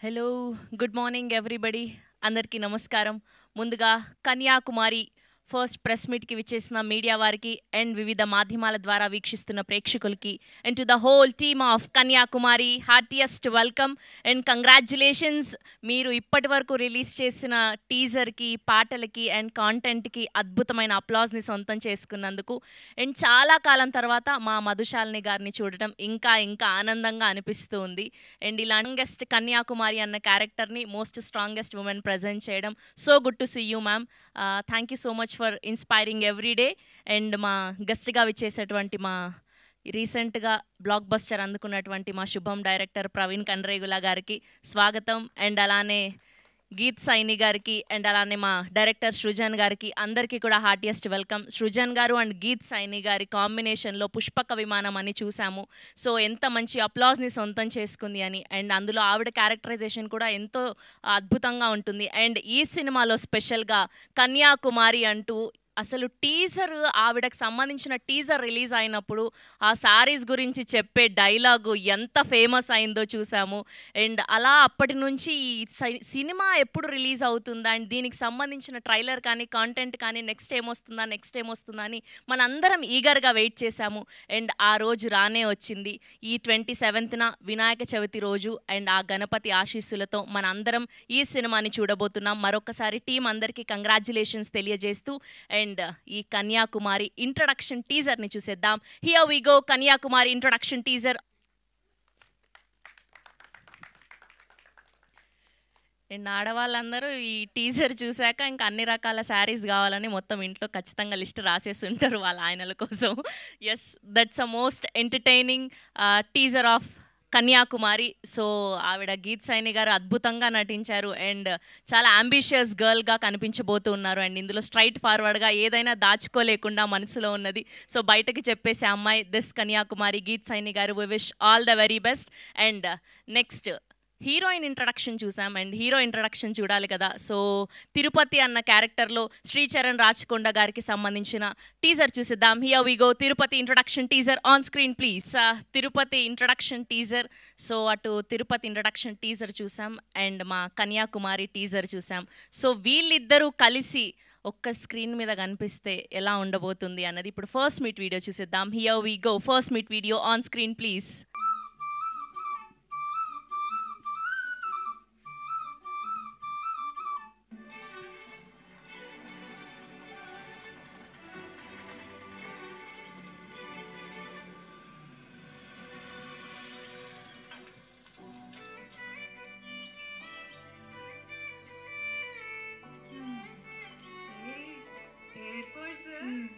Hello good morning everybody అందరికీ నమస్కారం. ముందుగా కన్యాకుమారి ఫస్ట్ ప్రెస్ మీట్కి విచ్చేసిన మీడియా వారికి అండ్ వివిధ మాధ్యమాల ద్వారా వీక్షిస్తున్న ప్రేక్షకులకి and to the whole team of Kanyakumari heartiest welcome and congratulations. మీరు ఇప్పటి వరకు రిలీజ్ చేసిన టీజర్కి, పాటలకి అండ్ కాంటెంట్కి అద్భుతమైన అప్లాజ్ని సొంతం చేసుకున్నందుకు అండ్ చాలా కాలం తర్వాత మా మధుశాలిని గారిని చూడటం ఇంకా ఇంకా ఆనందంగా అనిపిస్తూ ఉంది. అండ్ ఇలా యంగెస్ట్ కన్యాకుమారి అన్న క్యారెక్టర్ని మోస్ట్ స్ట్రాంగెస్ట్ ఉమెన్ ప్రజెంట్ చేయడం so good to see you ma'am. Thank you so much for inspiring every day. And మా గెస్ట్గా విచ్చేసేటువంటి మా రీసెంట్గా బ్లాక్ బస్టర్ అందుకున్నటువంటి మా శుభం డైరెక్టర్ ప్రవీణ్ కండ్రేగుల గారికి స్వాగతం. అండ్ అలానే గీత్ సైని గారికి అండ్ అలానే మా డైరెక్టర్ సృజన్ గారికి అందరికీ కూడా హార్టియెస్ట్ వెల్కమ్. సృజన్ గారు అండ్ గీత్ సైని గారి కాంబినేషన్లో పుష్పక విమానం అని చూసాము. సో ఎంత మంచి అప్లాజ్ని సొంతం చేసుకుంది అని. అండ్ అందులో ఆవిడ క్యారెక్టరైజేషన్ కూడా ఎంతో అద్భుతంగా ఉంటుంది. అండ్ ఈ సినిమాలో స్పెషల్గా కన్యాకుమారి అంటూ అసలు టీజర్, ఆవిడకి సంబంధించిన టీజర్ రిలీజ్ అయినప్పుడు ఆ శారీస్ గురించి చెప్పే డైలాగు ఎంత ఫేమస్ అయిందో చూసాము. అండ్ అలా అప్పటి నుంచి ఈ సినిమా ఎప్పుడు రిలీజ్ అవుతుందా అండ్ దీనికి సంబంధించిన ట్రైలర్ కానీ కాంటెంట్ కానీ నెక్స్ట్ ఏమొస్తుందా అని మనందరం ఈగర్గా వెయిట్ చేశాము. అండ్ ఆ రోజు రానే వచ్చింది. ఈ 27న వినాయక చవితి రోజు అండ్ ఆ గణపతి ఆశీస్సులతో మనందరం ఈ సినిమాని చూడబోతున్నాం. మరొకసారి టీం అందరికీ కంగ్రాచ్యులేషన్స్ తెలియజేస్తూ అండ్ ఈ కన్యాకుమారి ఇంట్రడక్షన్ టీజర్ని చూసేద్దాం. Here we go, Kanyakumari introduction teaser. And ఆడవాళ్ళందరూ ఈ టీజర్ చూశాక ఇంకా అన్ని రకాల శారీస్ కావాలని మొత్తం ఇంట్లో ఖచ్చితంగా లిస్ట్ రాసేసి ఉంటారు వాళ్ళ ఆయనల కోసం. Yes, that's a most entertaining teaser of Kanyakumari. So ఆవిడ గీత్ సైని గారు అద్భుతంగా నటించారు అండ్ చాలా అంబిషియస్ గర్ల్గా కనిపించబోతూ ఉన్నారు. అండ్ ఇందులో స్ట్రైట్ ఫార్వర్డ్గా ఏదైనా దాచుకోలేకుండా మనసులో ఉన్నది సో బయటకి చెప్పేసే అమ్మాయి దిస్ కన్యాకుమారి గీత్ సైని గారు. We wish all the very best. And next heroine introduction చూసాం అండ్ హీరో ఇంట్రడక్షన్ చూడాలి కదా. సో తిరుపతి అన్న క్యారెక్టర్లో శ్రీచరణ్ రాచకొండ గారికి సంబంధించిన టీజర్ చూసిద్దాం. Here we go, Tirupati introduction teaser on screen please. Tirupati introduction teaser. So అటు తిరుపతి ఇంట్రడక్షన్ టీజర్ చూసాం అండ్ మా కన్యాకుమారి టీజర్ చూసాం. సో వీళ్ళిద్దరూ కలిసి ఒక్క స్క్రీన్ మీద కనిపిస్తే ఎలా ఉండబోతుంది అన్నది ఇప్పుడు ఫస్ట్ మీట్ వీడియో చూసిద్దాం. Here we go, first meet video on screen please.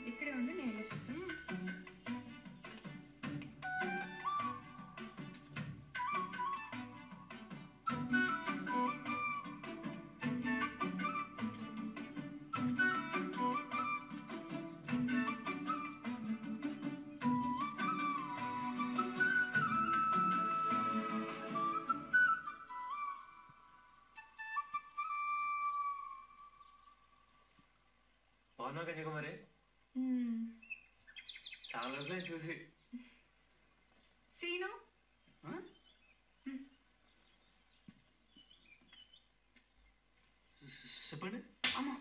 ఇక్కడే ఉండి నేను వెళ్ళేసిస్తాను. బాగున్నావు కన్యాకుమారి? చాలా రోజులే చూసి. సీను చెప్పండి. అమ్మా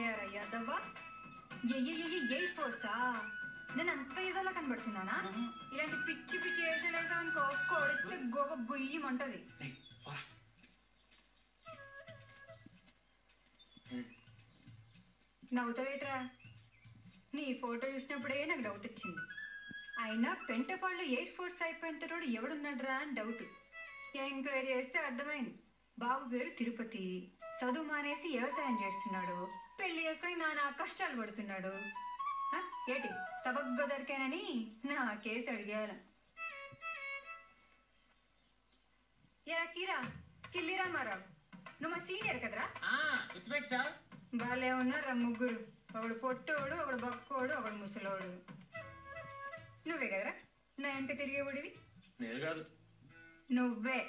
ఏరయ్యాదవ్వా, ఎయిర్ ఫోర్సా? నేను అంత ఏదోలా కనబడుతున్నానా? ఇలాంటి పిచ్చి పిచ్చి వేషాలు వేసామనుకో కొడితే గోవ గుయ్యమంటది. నవ్వుతావేట్రా? నీ ఫోటో చూసినప్పుడే నాకు డౌట్ వచ్చింది. అయినా పెంటపాళ్ళు ఎయిర్ ఫోర్స్ అయిపోయిన తర్వాత ఎవడున్నాడ్రా అని డౌట్. ఎంక్వైరీ చేస్తే అర్థమైంది. బాబు పేరు తిరుపతి, చదువు మానేసి వ్యవసాయం చేస్తున్నాడు, పెళ్లి చేసుకుని నానా కష్టాలు పడుతున్నాడు. ఏటి సబగ్గా దొరికానని నా కేసు అడిగాల. యా కీరా కిల్లిరా మారావు, నువ్వు మా సీనియర్ కదరా? బాలే ఉన్నారా ముగ్గురు, ఒకడు పొట్టోడు, ఒకడు బక్కోడు, ఒకడు ముసలోడు. నువ్వే కదరా నా వెంట తిరిగేవాడివి? నేను కాదు, నువ్వే.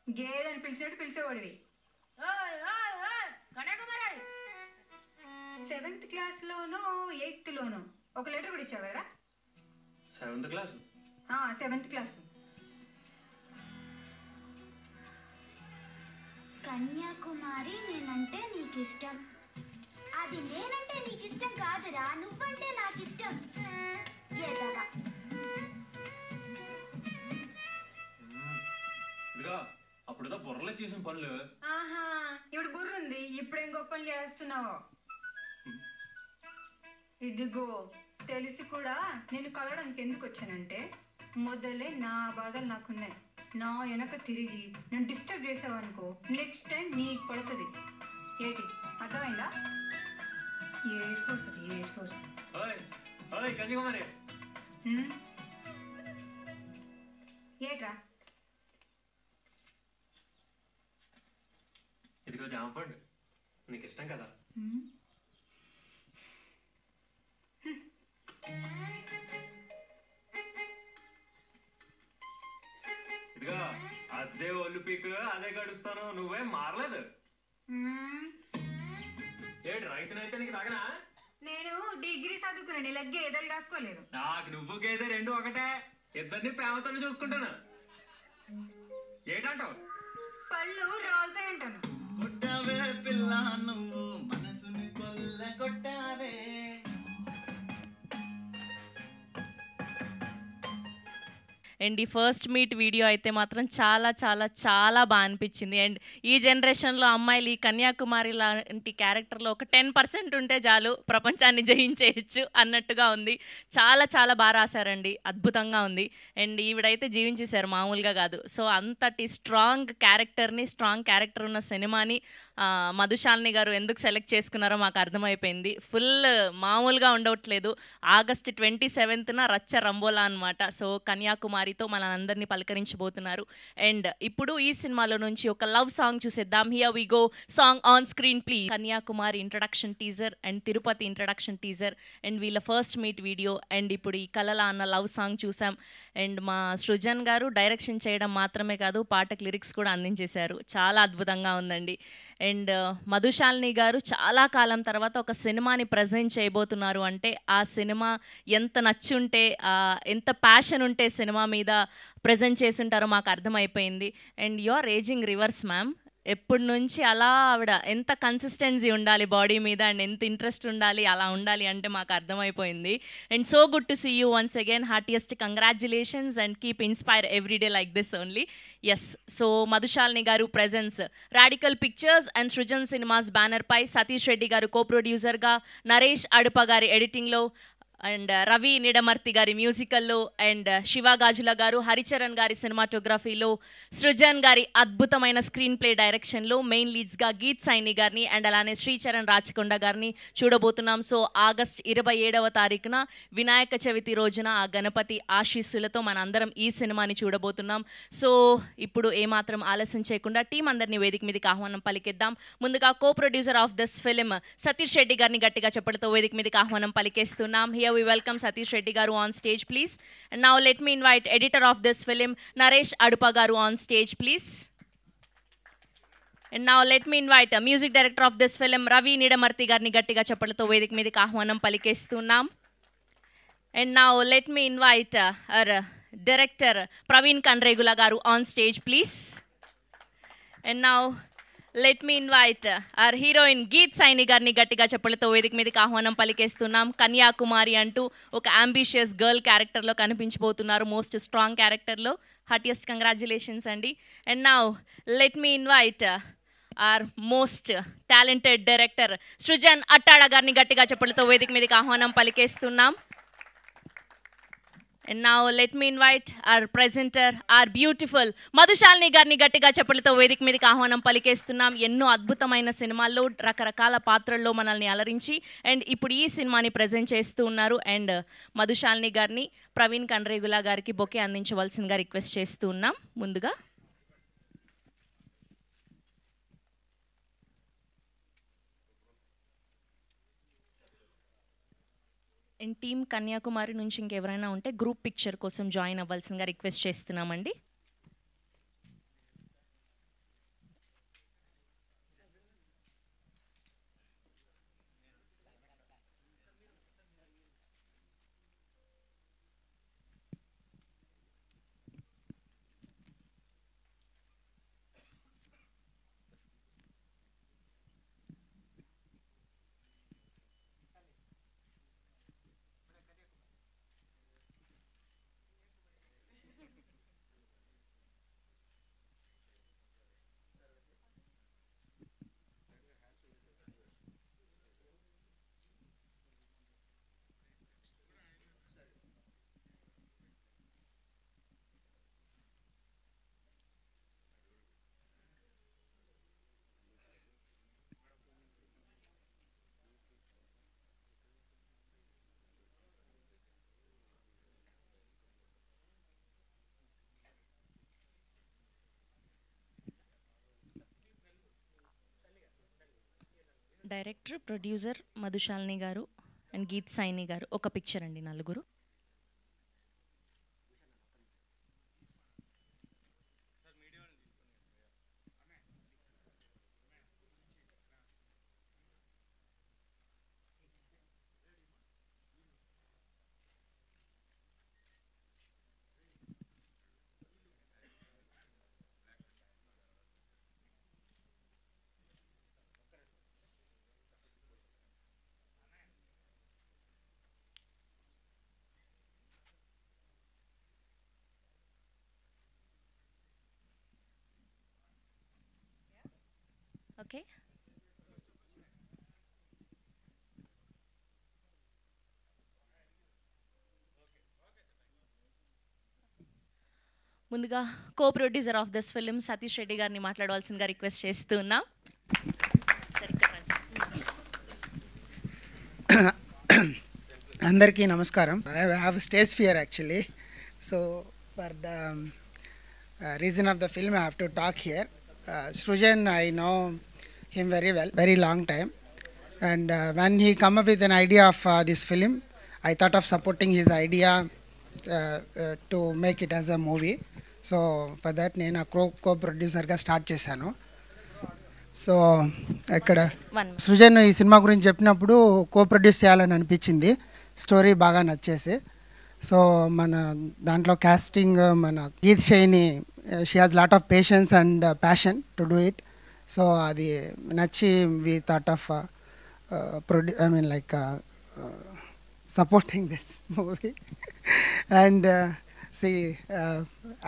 గేదని పిలిచినట్టు పిలిచేవాడివి. 7th క్లాస్లోనో 8th లోనో ఒక లెటర్ కూడా ఇచ్చావు కదరా? 7th class. 7th class. Kanyakumari నేనంటే నీకు ఇష్టం. అది నేనంటే నీకు ఇష్టం కాదురా, నువ్వంటే నాకు ఇష్టం. ఏదవా ఇదిగా అప్పుడుదా బుర్రలో చేసిన పనులు. ఆహా, ఇప్పుడు బుర్ర ఉంది, ఇప్పుడేం గొప్పలు చేస్తున్నావు? ఇదిగో తెలిసి కూడా నేను కలవడానికి ఎందుకు వచ్చానంటే, మొదలే నా బాధలు నాకున్నాయి. నా వెనక తిరిగి నన్ను డిస్టర్బ్ చేసావు అనుకో, నెక్స్ట్ టైం నీకు పడుతుంది. ఏంటి అర్థమైందా? Air force air force. ఓయ్ ఓయ్ కన్యాకుమారి, ఏట్రా? ఇదిగో జామపండు, నీకు ఇష్టం కదా. ఇదిగో అదే ఒళ్ళు పీకు, అదే గడుస్తాను, నువ్వేం మారలేదు. ఏడు రైతునైతే నీకు తగనా? నేను డిగ్రీ చదువుకున్నాను, ఇలా గేదెలు కాసుకోలేదు. నాకు నువ్వు గేదె రెండు ఒకటే, ఇద్దరిని ప్రేమతో చూసుకుంటాను. ఏంటంటావు? పళ్ళు రాలుతాయంటాను. కొట్టావే పిల్ల నువ్వు మనసుని కొల్ల కొట్టావే. అండ్ ఈ ఫస్ట్ మీట్ వీడియో అయితే మాత్రం చాలా చాలా చాలా బాగా అనిపించింది. అండ్ ఈ జనరేషన్లో అమ్మాయిలు ఈ కన్యాకుమారి లాంటి క్యారెక్టర్లో ఒక 10% ఉంటే చాలు, ప్రపంచాన్ని జయించేయచ్చు అన్నట్టుగా ఉంది. చాలా చాలా బాగా రాశారండి, అద్భుతంగా ఉంది. అండ్ ఈవిడైతే జీవించేశారు, మామూలుగా కాదు. సో అంతటి స్ట్రాంగ్ క్యారెక్టర్ ఉన్న సినిమాని మధుశాలిని గారు ఎందుకు సెలెక్ట్ చేసుకున్నారో మాకు అర్థమైపోయింది. ఫుల్ మామూలుగా ఉండవట్లేదు. ఆగస్ట్ 27న రచ్చ రంబోలా అనమాట. సో కన్యాకుమారితో మనందరినీ పలకరించబోతున్నారు. అండ్ ఇప్పుడు ఈ సినిమాలో నుంచి ఒక లవ్ సాంగ్ చూసేద్దాం. Here we go, song on screen please. Kanyakumari introduction teaser and Tirupati introduction teaser and వీళ్ళ ఫస్ట్ మీట్ వీడియో అండ్ ఇప్పుడు ఈ కలలా అన్న లవ్ సాంగ్ చూసాం. అండ్ మా సృజన్ గారు డైరెక్షన్ చేయడం మాత్రమే కాదు, పాటకు లిరిక్స్ కూడా అందించేశారు. చాలా అద్భుతంగా ఉందండి. అండ్ మధుశాలిని గారు చాలా కాలం తర్వాత ఒక సినిమాని ప్రజెంట్ చేయబోతున్నారు అంటే ఆ సినిమా ఎంత నచ్చుంటే, ఎంత ప్యాషన్ ఉంటే సినిమా మీద ప్రజెంట్ చేసి ఉంటారో మాకు అర్థమైపోయింది. And you are ageing reverse ma'am. ఎప్పటి నుంచి అలా ఆవిడ ఎంత కన్సిస్టెన్సీ ఉండాలి బాడీ మీద అండ్ ఎంత ఇంట్రెస్ట్ ఉండాలి, అలా ఉండాలి అంటే మాకు అర్థమైపోయింది. And so good to see you once again. Heartiest congratulations and keep inspire everyday like this only. Yes, so Madhushalini garu presents radical pictures and Srujan cinemas banner పై, సతీష్ రెడ్డి గారు కో ప్రొడ్యూసర్గా, నరేష్ అడుప గారి ఎడిటింగ్లో, అండ్ రవి నిడమర్తి గారి మ్యూజికల్లో, అండ్ శివ గాజుల గారు, హరిచరణ్ గారి సినిమాటోగ్రఫీలో, సృజన్ గారి అద్భుతమైన స్క్రీన్ ప్లే డైరెక్షన్లో, మెయిన్ లీడ్స్గా గీత్ సైని గారిని అండ్ అలానే శ్రీచరణ్ రాచకొండ గారిని చూడబోతున్నాం. సో ఆగస్ట్ 27వ తారీఖున వినాయక చవితి రోజున ఆ గణపతి ఆశీస్సులతో మనందరం ఈ సినిమాని చూడబోతున్నాం. సో ఇప్పుడు ఏమాత్రం ఆలస్యం చేయకుండా టీం అందరినీ వేదిక మీదకి ఆహ్వానం పలికిద్దాం. ముందుగా co producer of this film Satish Reddy గారిని గట్టిగా చెప్పడంతో వేదిక మీదకి ఆహ్వానం పలికేస్తున్నాం. Here we welcome Satish Reddy garu on stage, please. And now let me invite editor of this film, Naresh Adupa garu on stage, please. And now let me invite music director of this film, Ravi Nidamarti garni gattiga cheppalto vedik medik ahvanam palikestunam. And now let me invite our director, Praveen Kanregula garu on stage, please. And now let me invite our heroine Geet Saini గారిని గట్టిగా చెప్పలతో వేదిక మీదకి ఆహ్వానం పలికేస్తున్నాం. కన్యాకుమారి అంటూ ఒక ambitious girl క్యారెక్టర్లో కనిపించబోతున్నారు, most strong క్యారెక్టర్లో. Heartiest congratulations అండి. And now let me invite our most talented director Srujan Attada గారిని గట్టిగా చెప్పలతో వేదిక మీదకి ఆహ్వానం పలికేస్తున్నాం. And now let me invite our presenter, our beautiful Madhu Shalini గారిని గట్టిగా చెప్పలతో వేదిక మీదకి ఆహ్వానం పలికేస్తున్నాం. ఎన్నో అద్భుతమైన సినిమాల్లో రకరకాల పాత్రల్లో మనల్ని అలరించి అండ్ ఇప్పుడు ఈ సినిమాని ప్రజెంట్ చేస్తూ ఉన్నారు. అండ్ మధుశాలిని గారిని ప్రవీణ్ కండ్రేగుల గారికి బొకే అందించవలసిందిగా రిక్వెస్ట్ చేస్తూ ఉన్నాం. ముందుగా అండ్ టీమ్ కన్యాకుమారి నుంచి ఇంకెవరైనా ఉంటే గ్రూప్ పిక్చర్ కోసం జాయిన్ అవ్వాల్సిందిగా రిక్వెస్ట్ చేస్తున్నామండి. డైరెక్టర్, ప్రొడ్యూసర్ మధుశాలిని గారు అండ్ గీత్ సైని గారు. ఒక పిక్చర్ అండి, నలుగురు. ఓకే, ముందుగా co producer of this film Satish Reddy గారిని మాట్లాడవలసిందిగా రిక్వెస్ట్ చేస్తున్నా. అందరికీ నమస్కారం. I have stage fear actually, so for the reason of the film I have to talk here. Srujan, I know him very well, very long time, and when he come up with an idea of this film, I thought of supporting his idea to make it as a movie. So for that నేను co-producerగా start చేశాను. So ఇక్కడ సృజన్ ఈ cinema గురించి చెప్పినప్పుడు కో-ప్రొడ్యూస్ చేయాలని అనిపించింది, story బాగా నచ్చేసి. So మన దాంట్లో కాస్టింగ్ మన Geet Shaini, she has lot of patience and passion to do it. So అది నచ్చి we thought of supporting this movie. And see,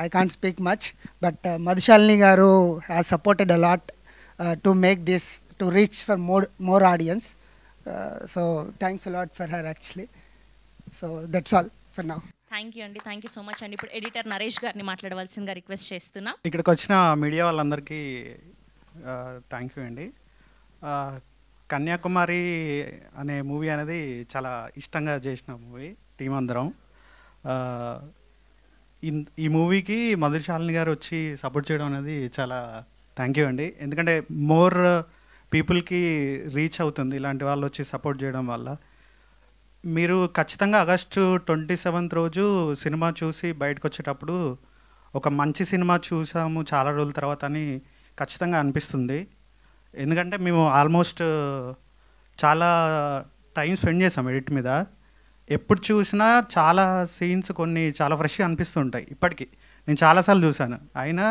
I can't speak much, but Madhushalini garu has supported a lot to make this, to reach for more audience. So thanks a lot for her actually. So that's all for now. Thank you అండి, thank you so much అండి. ఇప్పుడు editor Naresh గారిని మాట్లాడవలసిందిగా request చేస్తున్నా. ఇక్కడికి వచ్చిన media వాళ్ళందరికీ thank you అండి. కన్యాకుమారి అనే మూవీ అనేది చాలా ఇష్టంగా చేసిన మూవీ, టీం అందరం. ఈ మూవీకి మధుశాలిని గారు వచ్చి సపోర్ట్ చేయడం అనేది చాలా థ్యాంక్ యూ అండి. ఎందుకంటే మోర్ పీపుల్కి రీచ్ అవుతుంది ఇలాంటి వాళ్ళు వచ్చి సపోర్ట్ చేయడం వల్ల. మీరు ఖచ్చితంగా ఆగస్టు 27th రోజు సినిమా చూసి బయటకు వచ్చేటప్పుడు ఒక మంచి సినిమా చూసాము చాలా రోజుల తర్వాత అని ఖచ్చితంగా అనిపిస్తుంది. ఎందుకంటే మేము ఆల్మోస్ట్ చాలా టైం స్పెండ్ చేసాం ఎడిట్ మీద. ఎప్పుడు చూసినా చాలా సీన్స్ కొన్ని చాలా ఫ్రెష్గా అనిపిస్తుంటాయి. ఇప్పటికీ నేను చాలాసార్లు చూశాను, అయినా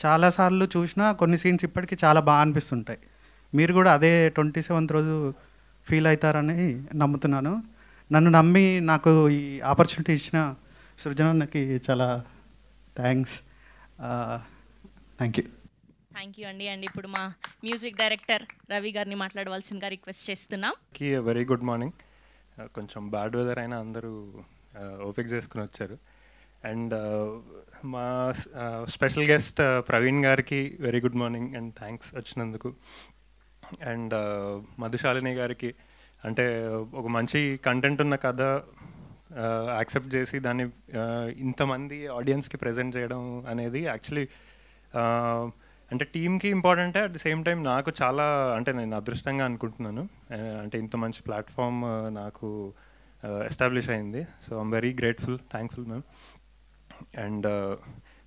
చాలాసార్లు చూసినా కొన్ని సీన్స్ ఇప్పటికీ చాలా బాగా అనిపిస్తుంటాయి. మీరు కూడా అదే 27th రోజు ఫీల్ అవుతారని నమ్ముతున్నాను. నన్ను నమ్మి నాకు ఈ ఆపర్చునిటీ ఇచ్చిన సృజనకి చాలా thanks. Thank you. Thank you అండి. అండ్ ఇప్పుడు మా మ్యూజిక్ డైరెక్టర్ రవి గారిని మాట్లాడవలసిందిగా రిక్వెస్ట్ చేస్తున్నాం. Very good morning. కొంచెం బ్యాడ్ వెదర్ అయినా అందరూ ఓపిక చేసుకుని వచ్చారు. అండ్ మా స్పెషల్ గెస్ట్ ప్రవీణ్ గారికి very good morning and thanks వచ్చినందుకు. అండ్ మధుశాలిని గారికి, అంటే ఒక మంచి కంటెంట్ ఉన్న కథ యాక్సెప్ట్ చేసి దాన్ని ఇంతమంది ఆడియన్స్కి ప్రజెంట్ చేయడం అనేది యాక్చువల్లీ అంటే టీమ్కి ఇంపార్టెంటే, అట్ ది సేమ్ టైం నాకు చాలా, అంటే నేను అదృష్టంగా అనుకుంటున్నాను. అంటే ఇంత మంచి ప్లాట్ఫామ్ నాకు ఎస్టాబ్లిష్ అయింది. So I'm very grateful, thankful ma'am. And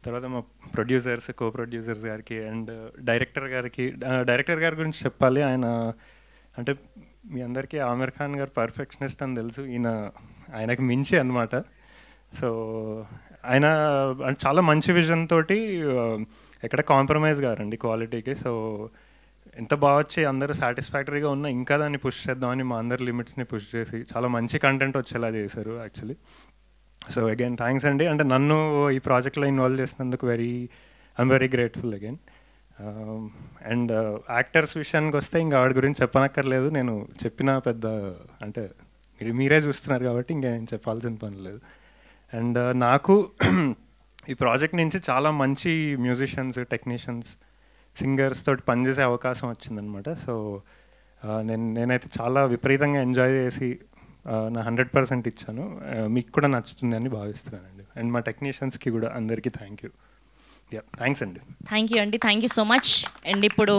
తర్వాత మా ప్రొడ్యూసర్స్, కో ప్రొడ్యూసర్స్ గారికి అండ్ డైరెక్టర్ గారి గురించి చెప్పాలి. ఆయన అంటే మీ అందరికీ ఆమిర్ ఖాన్ గారు పర్ఫెక్షనిస్ట్ అని తెలుసు, ఆయనకి మించి అనమాట. సో ఆయన చాలా మంచి విజన్ తోటి ఎక్కడ కాంప్రమైజ్ గారండి క్వాలిటీకి. సో ఎంత బాగా వచ్చి అందరూ సాటిస్ఫాక్టరీగా ఉన్నా ఇంకా దాన్ని పుష్ చేద్దామని మా అందరి లిమిట్స్ని పుష్ చేసి చాలా మంచి కంటెంట్ వచ్చేలా చేశారు యాక్చువల్లీ. సో అగైన్ థ్యాంక్స్ అండి. అంటే నన్ను ఈ ప్రాజెక్ట్లో ఇన్వాల్వ్ చేసినందుకు I'm very grateful again. And actors విషయానికి వస్తే ఇంకా వాడి గురించి చెప్పనక్కర్లేదు. నేను చెప్పిన పెద్ద, అంటే మీరే చూస్తున్నారు కాబట్టి ఇంకా నేను చెప్పాల్సిన పని లేదు. అండ్ నాకు ఈ ప్రాజెక్ట్ నుంచి చాలా మంచి మ్యూజిషియన్స్, టెక్నీషియన్స్, సింగర్స్ తోటి పనిచేసే అవకాశం వచ్చిందనమాట. సో నేనైతే చాలా విపరీతంగా ఎంజాయ్ చేసి నా 100% ఇచ్చాను. మీకు కూడా నచ్చుతుంది అని భావిస్తున్నానండి. అండ్ మా టెక్నీషియన్స్కి కూడా అందరికీ థ్యాంక్ యూ. థ్యాంక్స్ అండి. థ్యాంక్ యూ అండి, thank you so much. And ఇప్పుడు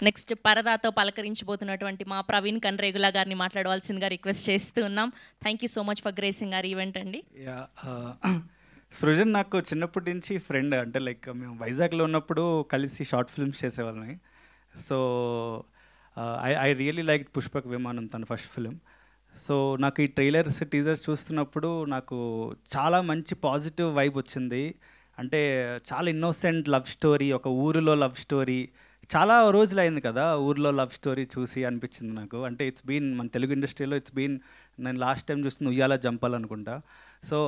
నెక్స్ట్ పరదాతో పలకరించబోతున్నటువంటి మా ప్రవీణ్ కన్రేగుల గారిని మాట్లాడవలసిందిగా రిక్వెస్ట్ చేస్తూ ఉన్నాం. Thank you so much for gracing are event అండి. సృజన్ నాకు చిన్నప్పటి నుంచి ఫ్రెండ్, అంటే లైక్ మేము వైజాగ్లో ఉన్నప్పుడు కలిసి షార్ట్ ఫిల్మ్స్ చేసేవాళ్ళని. So I really like Pushpak Vimanam, తన ఫస్ట్ ఫిలిం. సో నాకు ఈ ట్రైలర్స్ టీజర్స్ చూస్తున్నప్పుడు నాకు చాలా మంచి పాజిటివ్ వైబ్ వచ్చింది. అంటే చాలా ఇన్నోసెంట్ లవ్ స్టోరీ, ఒక ఊరిలో లవ్ స్టోరీ. చాలా రోజులు అయింది కదా ఊరిలో లవ్ స్టోరీ చూసి అనిపించింది నాకు. అంటే ఇట్స్ బీన్ మన తెలుగు ఇండస్ట్రీలో నేను లాస్ట్ టైం చూస్తుంది ఉయ్యాల జంపాలనుకుంటా. సో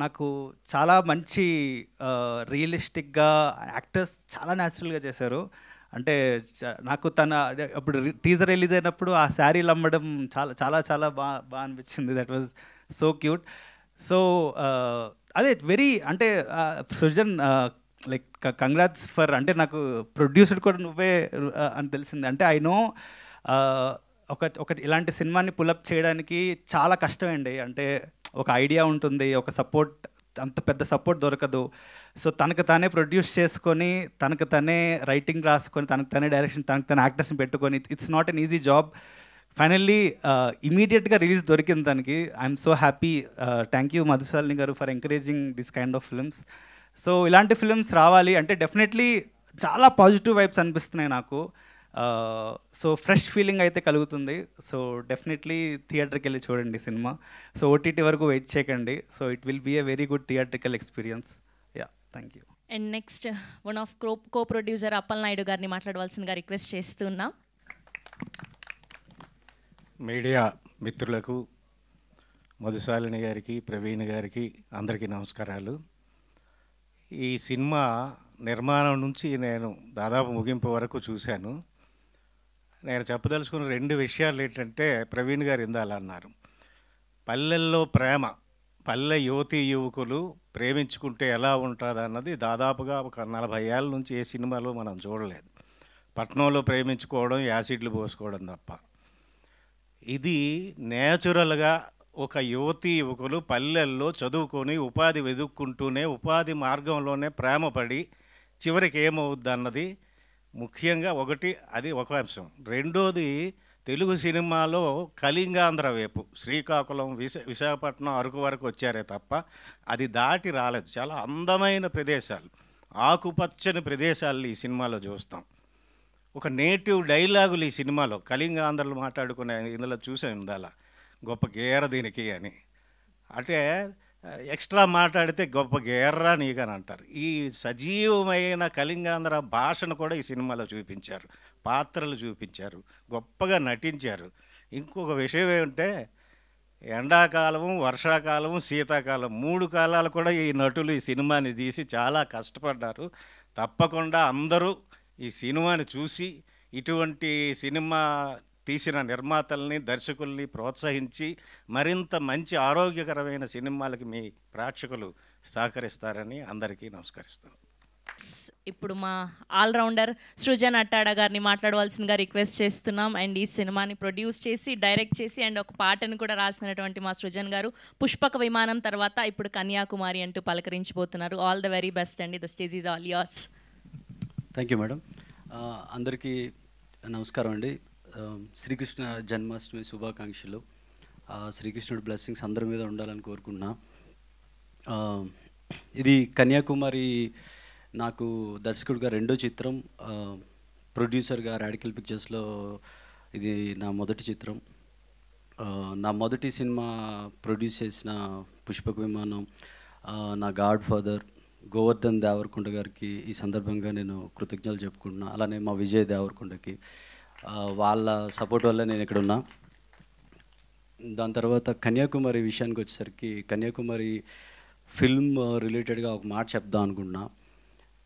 నాకు చాలా మంచి రియలిస్టిక్గా యాక్టర్స్ చాలా న్యాచురల్గా చేశారు. అంటే నాకు అప్పుడు టీజర్ రిలీజ్ అయినప్పుడు ఆ శారీలు అమ్మడం చాలా చాలా చాలా బాగా అనిపించింది. That was so cute. So అదే వెరీ అంటే సృజన్ లైక్ కంగ్రాట్స్ ఫర్, అంటే నాకు ప్రొడ్యూసర్ కూడా నువ్వే అని తెలిసింది. అంటే ఐ నో ఒక ఇలాంటి సినిమాని పులప్ చేయడానికి చాలా కష్టమండి. అంటే ఒక ఐడియా ఉంటుంది, ఒక సపోర్ట్, అంత పెద్ద సపోర్ట్ దొరకదు. సో తనకు తానే ప్రొడ్యూస్ చేసుకొని, తనకు తనే రైటింగ్ రాసుకొని, తనకు తనే డైరెక్షన్, తనకు తనే యాక్టర్స్ని పెట్టుకొని, it's not an easy job. Finally ఇమీడియట్గా రిలీజ్ దొరికింది దానికి. I'm so happy. Thank you Madhushalini garu for encouraging this kind of films. So ఇలాంటి ఫిల్మ్స్ రావాలి అంటే డెఫినెట్లీ చాలా పాజిటివ్ వైబ్స్ అనిపిస్తున్నాయి నాకు. సో ఫ్రెష్ ఫీలింగ్ అయితే కలుగుతుంది. సో డెఫినెట్లీ థియేటర్కి వెళ్ళి చూడండి సినిమా. సో ఓటీటీ వరకు వెయిట్ చేయకండి. So it will be a very good theatrical experience. Yeah, thank you. And next one of co producer Appal Naidu గారిని మాట్లాడవలసిందిగా రిక్వెస్ట్ చేస్తున్నాం. మీడియా మిత్రులకు, మధుశాలిని గారికి, ప్రవీణ్ గారికి అందరికీ నమస్కారాలు. ఈ సినిమా నిర్మాణం నుంచి నేను దాదాపు ముగింపు వరకు చూశాను. నేను చెప్పదలుచుకున్న రెండు విషయాలు ఏంటంటే, ప్రవీణ్ గారు ఇందాల అన్నారు, పల్లెల్లో ప్రేమ, పల్లె యువతీ యువకులు ప్రేమించుకుంటే ఎలా ఉంటుంది అన్నది దాదాపుగా ఒక 40 ఏళ్ళ నుంచి ఏ సినిమాలో మనం చూడలేదు. పట్టణంలో ప్రేమించుకోవడం, యాసిడ్లు పోసుకోవడం తప్ప. ఇది నేచురల్గా ఒక యువతీ యువకులు పల్లెల్లో చదువుకొని ఉపాధి వెతుక్కుంటూనే ఉపాధి మార్గంలోనే ప్రేమపడి చివరికి ఏమవుద్ది అన్నది ముఖ్యంగా ఒకటి, అది ఒక అంశం. రెండోది, తెలుగు సినిమాలో కళింగాంధ్ర వైపు శ్రీకాకుళం, విశాఖపట్నం, అరకు వరకు వచ్చారే తప్ప అది దాటి రాలేదు. చాలా అందమైన ప్రదేశాలు, ఆకుపచ్చని ప్రదేశాలు ఈ సినిమాలో చూస్తాం. ఒక నేటివ్ డైలాగులు ఈ సినిమాలో కళింగాంధ్రలు మాట్లాడుకునే ఇందులో చూసాం. ఇందాల గొప్ప గేర దీనికి అని, అంటే ఎక్స్ట్రా మాట్లాడితే గొప్ప గేర్రా నీకని అంటారు. ఈ సజీవమైన కళింగాంధ్ర భాషను కూడా ఈ సినిమాలో చూపించారు, పాత్రలు చూపించారు, గొప్పగా నటించారు. ఇంకొక విషయం ఏమంటే, ఎండాకాలము, వర్షాకాలము, శీతాకాలం 3 కాలాలు కూడా ఈ నటులు ఈ సినిమాని తీసి చాలా కష్టపడ్డారు. తప్పకుండా అందరూ ఈ సినిమాని చూసి ఇటువంటి సినిమా తీసిన నిర్మాతల్ని, దర్శకుల్ని ప్రోత్సహించి మరింత మంచి ఆరోగ్యకరమైన సినిమాలకి మీ ప్రేక్షకులు సహకరిస్తారని అందరికీ నమస్కరిస్తాను. ఇప్పుడు మా ఆల్రౌండర్ సృజన్ అట్టాడ గారిని మాట్లాడవలసిందిగా రిక్వెస్ట్ చేస్తున్నాం. అండ్ ఈ సినిమాని ప్రొడ్యూస్ చేసి, డైరెక్ట్ చేసి, అండ్ ఒక పాటను కూడా రాసినటువంటి మా సృజన్ గారు పుష్పక విమానం తర్వాత ఇప్పుడు కన్యాకుమారి అంటూ పలకరించిపోతున్నారు. ఆల్ ద వెరీ బెస్ట్ అండి. The stage is all yours. Thank you madam. అందరికీ నమస్కారం అండి. శ్రీకృష్ణ జన్మాష్టమి శుభాకాంక్షలు. శ్రీకృష్ణుడి బ్లెస్సింగ్స్ అందరి మీద ఉండాలని కోరుకున్నా. ఇది కన్యాకుమారి నాకు దర్శకుడిగా రెండో చిత్రం, ప్రొడ్యూసర్గా రాడికల్ పిక్చర్స్లో ఇది నా మొదటి చిత్రం. నా మొదటి సినిమా ప్రొడ్యూస్ చేసిన పుష్పక విమానం, నా గాడ్ ఫాదర్ గోవర్ధన్ దేవరకొండ గారికి ఈ సందర్భంగా నేను కృతజ్ఞతలు చెప్పుకుంటున్నా. అలానే మా విజయ్ దేవరకొండకి, వాళ్ళ సపోర్ట్ వల్ల నేను ఇక్కడ ఉన్నా. దాని తర్వాత కన్యాకుమారి విషయానికి వచ్చేసరికి, కన్యాకుమారి ఫిల్మ్ రిలేటెడ్గా ఒక మాట చెప్దాం అనుకుంటున్నా.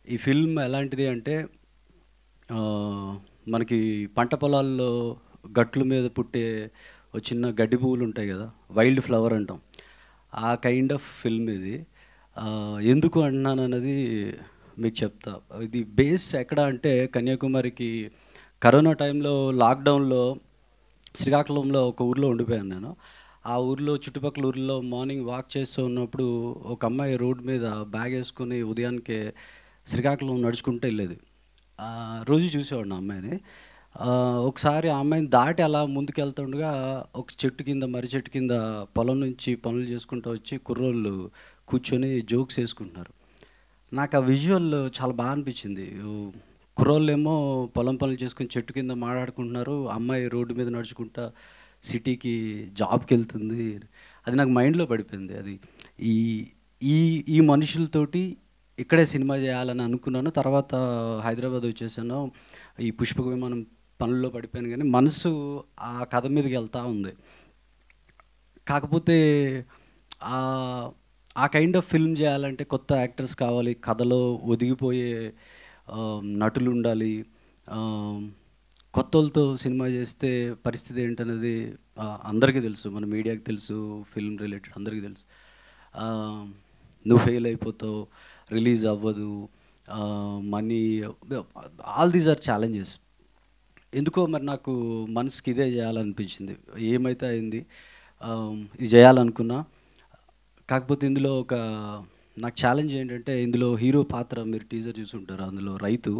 ఈ ఫిల్మ్ ఎలాంటిది అంటే, మనకి పంట పొలాల్లో గట్ల మీద పుట్టే చిన్న గడ్డి పువ్వులు ఉంటాయి కదా, వైల్డ్ ఫ్లవర్ అంటాం, ఆ కైండ్ ఆఫ్ ఫిల్మ్ ఇది. ఎందుకు అంటున్నాను అన్నది మీకు చెప్తా. ఇది బేస్ ఎక్కడ అంటే, కన్యాకుమారికి కరోనా టైంలో లాక్డౌన్లో శ్రీకాకుళంలో ఒక ఊర్లో ఉండిపోయాను నేను. ఆ ఊర్లో చుట్టుపక్కల ఊర్లో మార్నింగ్ వాక్ చేస్తూ ఉన్నప్పుడు ఒక అమ్మాయి రోడ్ మీద బ్యాగ్ వేసుకొని ఉదయానికే శ్రీకాకుళం నడుచుకుంటూ వెళ్ళేది. రోజు చూసేవాడిని ఆ అమ్మాయిని. ఒకసారి ఆ అమ్మాయిని దాటి అలా ముందుకెళ్తుండగా ఒక చెట్టు కింద, మర్రి చెట్టు కింద పొలం నుంచి పనులు చేసుకుంటూ వచ్చి కుర్రోళ్ళు కూర్చొని జోక్స్ వేసుకుంటున్నారు. నాకు ఆ విజువల్ చాలా బాగా అనిపించింది. కుర్రోళ్ళేమో పొలం పనులు చేసుకుని చెట్టు కింద మాట్లాడుకుంటున్నారు, అమ్మాయి రోడ్డు మీద నడుచుకుంటా సిటీకి జాబ్కి వెళ్తుంది. అది నాకు మైండ్లో పడిపోయింది. అది ఈ ఈ ఈ మనుషులతోటి ఇక్కడే సినిమా చేయాలని అనుకున్నాను. తర్వాత హైదరాబాద్ వచ్చేసాను. ఈ పుష్పక విమానం పనుల్లో పడిపోయాను, కానీ మనసు ఆ కథ మీదకి వెళ్తూ ఉంది. కాకపోతే ఆ కైండ్ ఆఫ్ ఫిల్మ్ చేయాలంటే కొత్త యాక్టర్స్ కావాలి, కథలో ఒదిగిపోయే నటులు ఉండాలి. కొత్తలతో సినిమా చేస్తే పరిస్థితి ఏంటనేది అందరికీ తెలుసు, మన మీడియాకి తెలుసు, ఫిల్మ్ రిలేటెడ్ అందరికీ తెలుసు. నువ్వు ఫెయిల్ అయిపోతావు, రిలీజ్ అవ్వదు, money, all these are challenges. ఎందుకో మరి నాకు మనసుకి ఇదే చేయాలనిపించింది. ఏమైతే అయింది, ఇది చేయాలనుకున్నా. కాకపోతే ఇందులో నాకు ఛాలెంజ్ ఏంటంటే, ఇందులో హీరో పాత్ర మీరు టీజర్ చూసుంటారు, అందులో రైతు.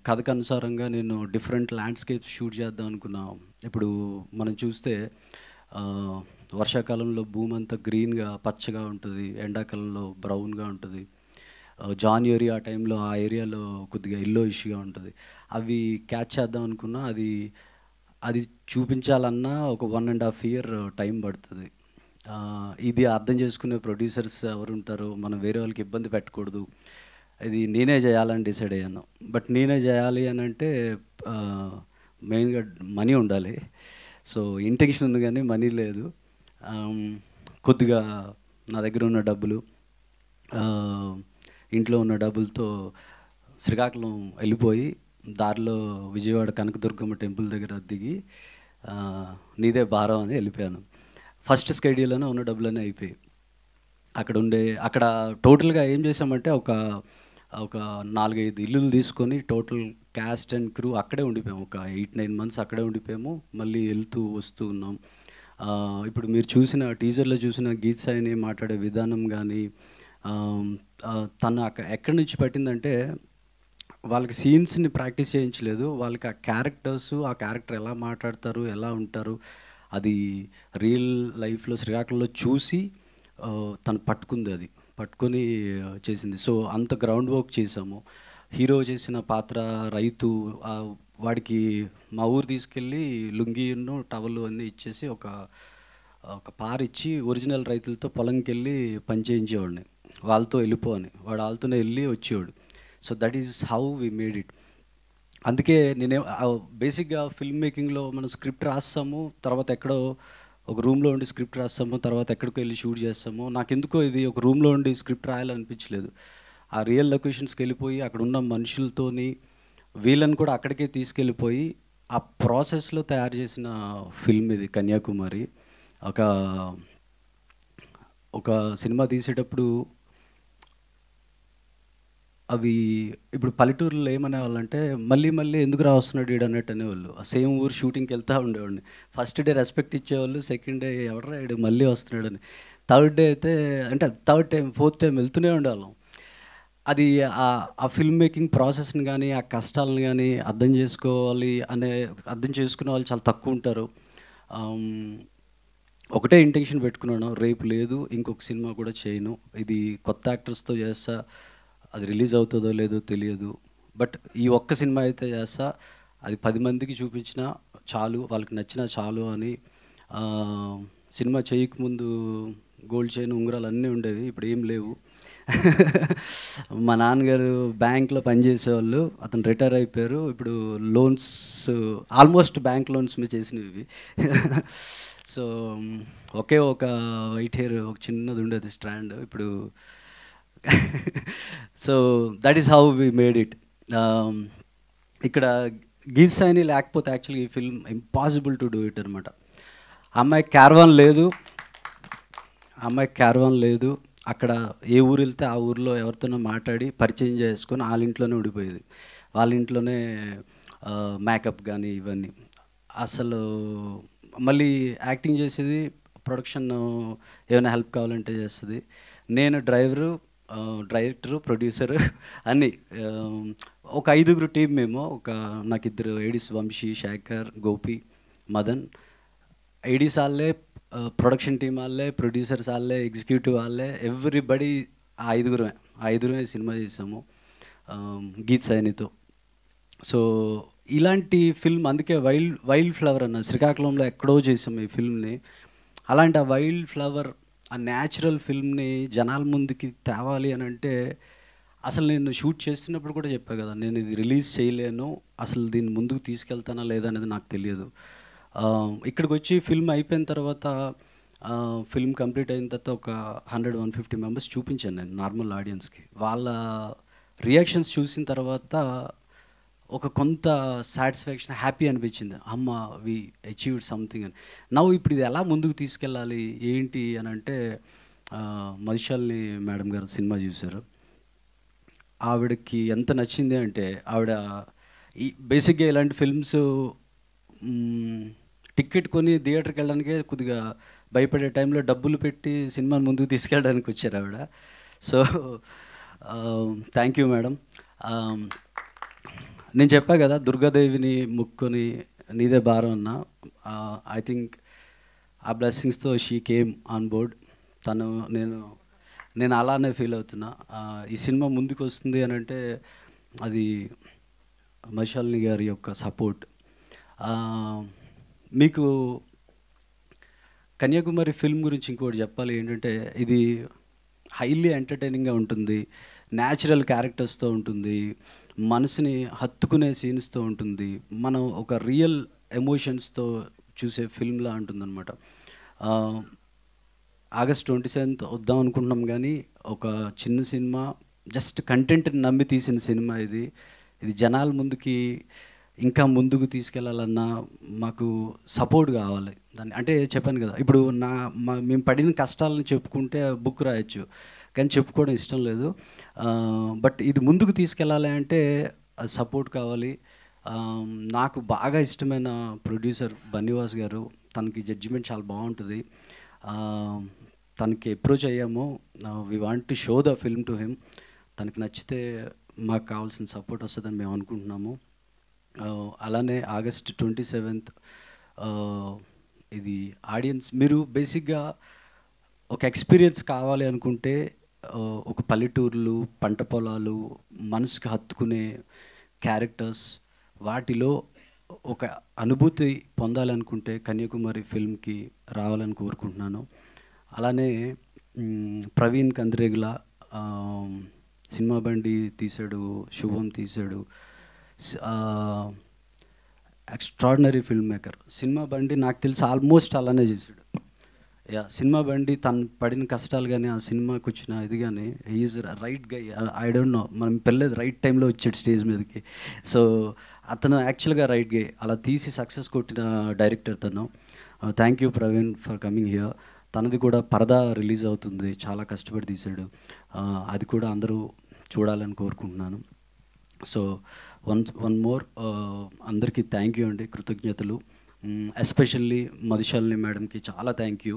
కథకు అనుసారంగా నేను డిఫరెంట్ ల్యాండ్స్కేప్స్ షూట్ చేద్దాం అనుకున్నా. ఇప్పుడు మనం చూస్తే వర్షాకాలంలో భూమి అంతా గ్రీన్గా పచ్చగా ఉంటుంది, ఎండాకాలంలో బ్రౌన్గా ఉంటుంది, జాన్యువరి ఆ టైంలో ఆ ఏరియాలో కొద్దిగా ఎల్లోయిష్గా ఉంటుంది. అవి క్యాచ్ చేద్దాం అనుకున్నా. అది చూపించాలన్నా ఒక 1.5 year టైం పడుతుంది. ఇది అర్థం చేసుకునే ప్రొడ్యూసర్స్ ఎవరు ఉంటారో, మనం వేరే వాళ్ళకి ఇబ్బంది పెట్టకూడదు, ఇది నేనే చేయాలని డిసైడ్ అయ్యాను. బట్ నేనే చేయాలి అని అంటే మెయిన్గా మనీ ఉండాలి. సో ఇంటెన్షన్ ఉంది కానీ మనీ లేదు. కొద్దిగా నా దగ్గర ఉన్న డబ్బులు, ఇంట్లో ఉన్న డబ్బులతో శ్రీకాకుళం వెళ్ళిపోయి దారిలో విజయవాడ కనకదుర్గమ్మ టెంపుల్ దగ్గర దిగి నీదే భారం అని వెళ్ళిపోయాను. ఫస్ట్ స్కెడ్యూల్లోనే ఉన్న డబ్బులన్నీ అయిపోయి అక్కడ టోటల్గా ఏం చేసామంటే ఒక 4-5 ఇల్లులు తీసుకొని టోటల్ క్యాస్ట్ అండ్ క్రూ అక్కడే ఉండిపోయాము. ఒక 8-9 months అక్కడే ఉండిపోయాము. మళ్ళీ వెళ్తూ వస్తూ ఉన్నాం. ఇప్పుడు మీరు చూసిన టీజర్లో చూసిన గీత్ సాయిని మాట్లాడే విధానం కానీ, తను ఎక్కడి నుంచి పట్టిందంటే, వాళ్ళకి సీన్స్ని ప్రాక్టీస్ చేయించలేదు, వాళ్ళకి ఆ క్యారెక్టర్ ఎలా మాట్లాడతారు, ఎలా ఉంటారు, అది రియల్ లైఫ్లో శ్రీకాకుళంలో చూసి తను పట్టుకొని చేసింది. సో అంత గ్రౌండ్ వర్క్ చేసాము. హీరో చేసిన పాత్ర రైతు, వాడికి మా ఊరు తీసుకెళ్ళి లుంగీను టవల్ అన్నీ ఇచ్చేసి ఒక పారిచ్చి ఒరిజినల్ రైతులతో పొలంకి వెళ్ళి పని చేయించేవాడిని, వాళ్ళతో వెళ్ళిపోని, వాడు వాళ్ళతోనే వెళ్ళి వచ్చేవాడు. So that is how we made it. అందుకే బేసిక్గా ఫిల్మ్ మేకింగ్లో మనం స్క్రిప్ట్ రాస్తాము, తర్వాత ఎక్కడో ఒక రూమ్లో ఉండి స్క్రిప్ట్ రాస్తాము, తర్వాత ఎక్కడికో వెళ్ళి షూట్ చేస్తాము. నాకెందుకో ఇది ఒక రూమ్లో ఉండి స్క్రిప్ట్ రాయాలనిపించలేదు. ఆ రియల్ లొకేషన్స్కి వెళ్ళిపోయి అక్కడ ఉన్న మనుషులతోని వీళ్ళని కూడా అక్కడికే తీసుకెళ్ళిపోయి ఆ ప్రాసెస్లో తయారు చేసిన ఫిల్మ్ ఇది కన్యాకుమారి. ఒక సినిమా తీసేటప్పుడు అవి ఇప్పుడు పల్లెటూరులో ఏమనేవాళ్ళంటే, మళ్ళీ ఎందుకు రాస్తున్నాడు వీడు అన్నట్టు అనేవాళ్ళు. ఆ సేమ్ ఊరు షూటింగ్కి వెళ్తూ ఉండేవాడిని. ఫస్ట్ డే రెస్పెక్ట్ ఇచ్చేవాళ్ళు, సెకండ్ డే ఎవడరా వీడు మళ్ళీ వస్తున్నాడని, థర్డ్ డే అయితే థర్డ్ టైం ఫోర్త్ టైం వెళ్తూనే ఉండేవాళ్ళం. అది ఆ ఫిల్మ్ మేకింగ్ ప్రాసెస్ని కానీ, ఆ కష్టాలను కానీ అర్థం చేసుకునే వాళ్ళు చాలా తక్కువ ఉంటారు. ఒకటే ఇంటెన్షన్ పెట్టుకున్నాను, రేపు లేదు ఇంకొక సినిమా కూడా చేయను, ఇది కొత్త యాక్టర్స్తో చేస్తా, అది రిలీజ్ అవుతుందో లేదో తెలియదు, బట్ ఈ ఒక్క సినిమా అయితే చేస్తా, అది 10 మందికి చూపించినా చాలు, వాళ్ళకి నచ్చినా చాలు అని. సినిమా చేయకముందు గోల్డ్ చైన్ ఉంగరాలు అన్నీ ఉండేవి, ఇప్పుడు ఏం లేవు. మా నాన్నగారు బ్యాంక్లో పనిచేసేవాళ్ళు, అతను రిటైర్ అయిపోయారు. ఇప్పుడు లోన్స్ ఆల్మోస్ట్ బ్యాంక్ లోన్స్ మీద చేసినవి. సో ఒకే ఒక వైట్ హెయిర్ ఒక చిన్నది ఉండేది స్ట్రాండ్ ఇప్పుడు. So that is how we made it. ఇక్కడ గీత్ సాయిని లేకపోతే యాక్చువల్లీ ఈ film impossible to do it అనమాట. అమ్మాయికి క్యారవాన్ లేదు. అక్కడ ఏ ఊరు వెళ్తే ఆ ఊరిలో ఎవరితోనో మాట్లాడి పరిచయం చేసుకొని వాళ్ళ ఇంట్లోనే ఉండిపోయేది, వాళ్ళ ఇంట్లోనే మేకప్ కానీ ఇవన్నీ. అసలు మళ్ళీ యాక్టింగ్ చేసేది, ప్రొడక్షన్ ఏమైనా హెల్ప్ కావాలంటే చేస్తుంది. నేను డ్రైవరు, డైరెక్టర్, ప్రొడ్యూసర్ అన్నీ. ఒక 5గురు టీం మేము. నాకు 2 ఏడీస్, వంశీ, శేఖర్, గోపి, మదన్. ఏడీస్ వాళ్ళే, ప్రొడక్షన్ టీం వాళ్ళే, ప్రొడ్యూసర్స్ వాళ్ళే, ఎగ్జిక్యూటివ్ వాళ్ళే, ఎవ్రీబడి ఆ 5గురమే సినిమా చేసాము గీత్ సైనితో. సో ఇలాంటి ఫిల్మ్, అందుకే వైల్డ్ ఫ్లవర్ అన్న శ్రీకాకుళంలో ఎక్కడో చేసాం ఈ ఫిల్మ్ని. అలాంటి ఆ వైల్డ్ ఫ్లవర్, ఆ న్యాచురల్ ఫిల్మ్ని జనాల ముందుకి తేవాలి అని అంటే, అసలు నేను షూట్ చేస్తున్నప్పుడు కూడా చెప్పా కదా, నేను ఇది రిలీజ్ చేయలేను, అసలు దీన్ని ముందుకు తీసుకెళ్తానా లేదా అనేది నాకు తెలియదు. ఇక్కడికి వచ్చి ఫిల్మ్ అయిపోయిన తర్వాత, ఫిల్మ్ కంప్లీట్ అయిన తర్వాత ఒక 100-150 మెంబర్స్ చూపించాను నేను నార్మల్ ఆడియన్స్కి. వాళ్ళ రియాక్షన్స్ చూసిన తర్వాత ఒక కొంత సాటిస్ఫాక్షన్, హ్యాపీ అనిపించింది. అమ్మ, వి అచీవ్డ్ సంథింగ్ అని. నవ్వు ఇప్పుడు ఇది ఎలా ముందుకు తీసుకెళ్ళాలి ఏంటి అని అంటే, మధుశాలిని మేడం గారు సినిమా చూశారు. ఆవిడకి ఎంత నచ్చింది అంటే, ఆవిడ బేసిక్గా ఇలాంటి ఫిల్మ్స్ టికెట్ కొని థియేటర్కి వెళ్ళడానికే కొద్దిగా భయపడే టైంలో డబ్బులు పెట్టి సినిమాని ముందుకు తీసుకెళ్ళడానికి వచ్చారు ఆవిడ. So thank you madam. నేను చెప్పా కదా, దుర్గాదేవిని ముక్కొని నీదే భారం అన్న. ఐ థింక్ ఆ బ్లెస్సింగ్స్తో షీ కేమ్ ఆన్ బోర్డ్. నేను అలానే ఫీల్ అవుతున్నా. ఈ సినిమా ముందుకు వస్తుంది అని అంటే అది మధుశాలిని గారి యొక్క సపోర్ట్. మీకు కన్యాకుమారి ఫిల్మ్ గురించి ఇంకోటి చెప్పాలి ఏంటంటే, ఇది హైలీ ఎంటర్టైనింగ్గా ఉంటుంది, న్యాచురల్ క్యారెక్టర్స్తో ఉంటుంది, మనసుని హత్తుకునే సీన్స్తో ఉంటుంది, మనం ఒక రియల్ ఎమోషన్స్తో చూసే ఫిల్మ్లా ఉంటుందన్నమాట. August 27th వద్దాం అనుకుంటున్నాం, కానీ ఒక చిన్న సినిమా, జస్ట్ కంటెంట్ని నమ్మి తీసిన సినిమా ఇది. జనాల ముందుకి ఇంకా ముందుకు తీసుకెళ్లాలన్నా మాకు సపోర్ట్ కావాలి. దాన్ని అంటే చెప్పాను కదా, ఇప్పుడు మేము పడిన కష్టాలను చెప్పుకుంటే బుక్ రాయొచ్చు, కానీ చెప్పుకోవడం ఇష్టం లేదు. బట్ ఇది ముందుకు తీసుకెళ్ళాలి అంటే సపోర్ట్ కావాలి. నాకు బాగా ఇష్టమైన ప్రొడ్యూసర్ బన్నివాస్ గారు, తనకి జడ్జిమెంట్ చాలా బాగుంటుంది. తనకి అప్రోచ్ అయ్యాము, we want to show the film to him. తనకి నచ్చితే మాకు కావాల్సిన సపోర్ట్ వస్తుందని మేము అనుకుంటున్నాము. అలానే August 27th ఇది ఆడియన్స్, మీరు బేసిక్గా ఒక ఎక్స్పీరియన్స్ కావాలి అనుకుంటే, ఒక పల్లెటూర్లు, పంట పొలాలు, మనసుకి హత్తుకునే క్యారెక్టర్స్, వాటిలో ఒక అనుభూతి పొందాలనుకుంటే కన్యాకుమారి ఫిల్మ్కి రావాలని కోరుకుంటున్నాను. అలానే ప్రవీణ్ కంద్రేగుల సినిమా బండి తీశాడు, శుభం తీశాడు, ఎక్స్ట్రాడినరీ ఫిల్మ్ మేకర్. సినిమా బండి నాకు తెలిసి ఆల్మోస్ట్ అలానే చేశాడు. సినిమా బండి తను పడిన కష్టాలు కానీ, ఆ సినిమాకి వచ్చిన ఇది కానీ, he's right guy. I don't know, మనం పెళ్ళేది రైట్ టైంలో వచ్చాడు స్టేజ్ మీదకి. సో అతను యాక్చువల్గా రైట్ గై. అలా తీసి సక్సెస్ కొట్టిన డైరెక్టర్ తను. Thank you Praveen for coming here. తనది కూడా పరదా రిలీజ్ అవుతుంది, చాలా కష్టపడి తీశాడు. అది కూడా అందరూ చూడాలని కోరుకుంటున్నాను. సో వన్ మోర్, అందరికీ థ్యాంక్ యూ అండి, కృతజ్ఞతలు. ఎస్పెషల్లీ మధుశాలిని మేడంకి చాలా థ్యాంక్ యూ.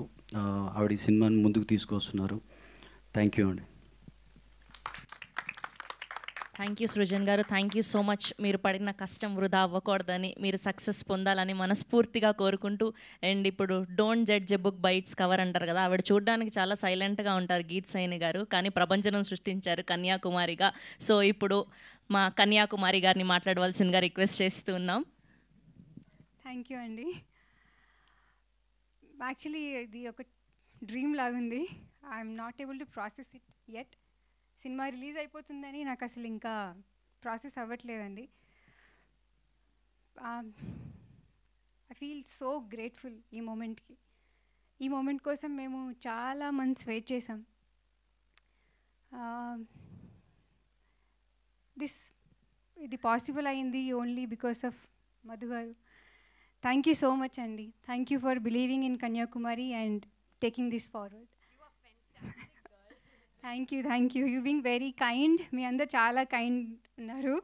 ఆవిడ ఈ సినిమాని ముందుకు తీసుకొస్తున్నారు. థ్యాంక్ యూ అండి. థ్యాంక్ యూ సృజన్ గారు, థ్యాంక్ యూ సో మచ్. మీరు పడిన కష్టం వృధా అవ్వకూడదని, మీరు సక్సెస్ పొందాలని మనస్ఫూర్తిగా కోరుకుంటూ, అండ్ ఇప్పుడు don't judge a book by its cover అంటారు కదా, ఆవిడ చూడడానికి చాలా సైలెంట్గా ఉంటారు గీత్ సైని గారు, కానీ ప్రపంచం సృష్టించారు కన్యాకుమారిగా. సో ఇప్పుడు మా కన్యాకుమారి గారిని మాట్లాడవలసిందిగా రిక్వెస్ట్ చేస్తూ ఉన్నాం. థ్యాంక్ యూ అండి. యాక్చువల్లీ ఇది ఒక డ్రీమ్ లాగుంది. I'm not able to process it yet. Cinema release అయిపోతుందని నాకు అసలు ఇంకా ప్రాసెస్ అవ్వట్లేదండి. ఐ ఫీల్ సో గ్రేట్ఫుల్ ఈ మూమెంట్కి. ఈ మూమెంట్ కోసం మేము చాలా మంత్స్ వెయిట్ చేసాం. ఇది పాసిబుల్ అయింది only because of Madhu garu. Thank you so much అండి. Thank you for believing in Kanyakumari and taking this forward. Thank you. You being very kind. మీ అందరు చాలా కైండ్ ఉన్నారు.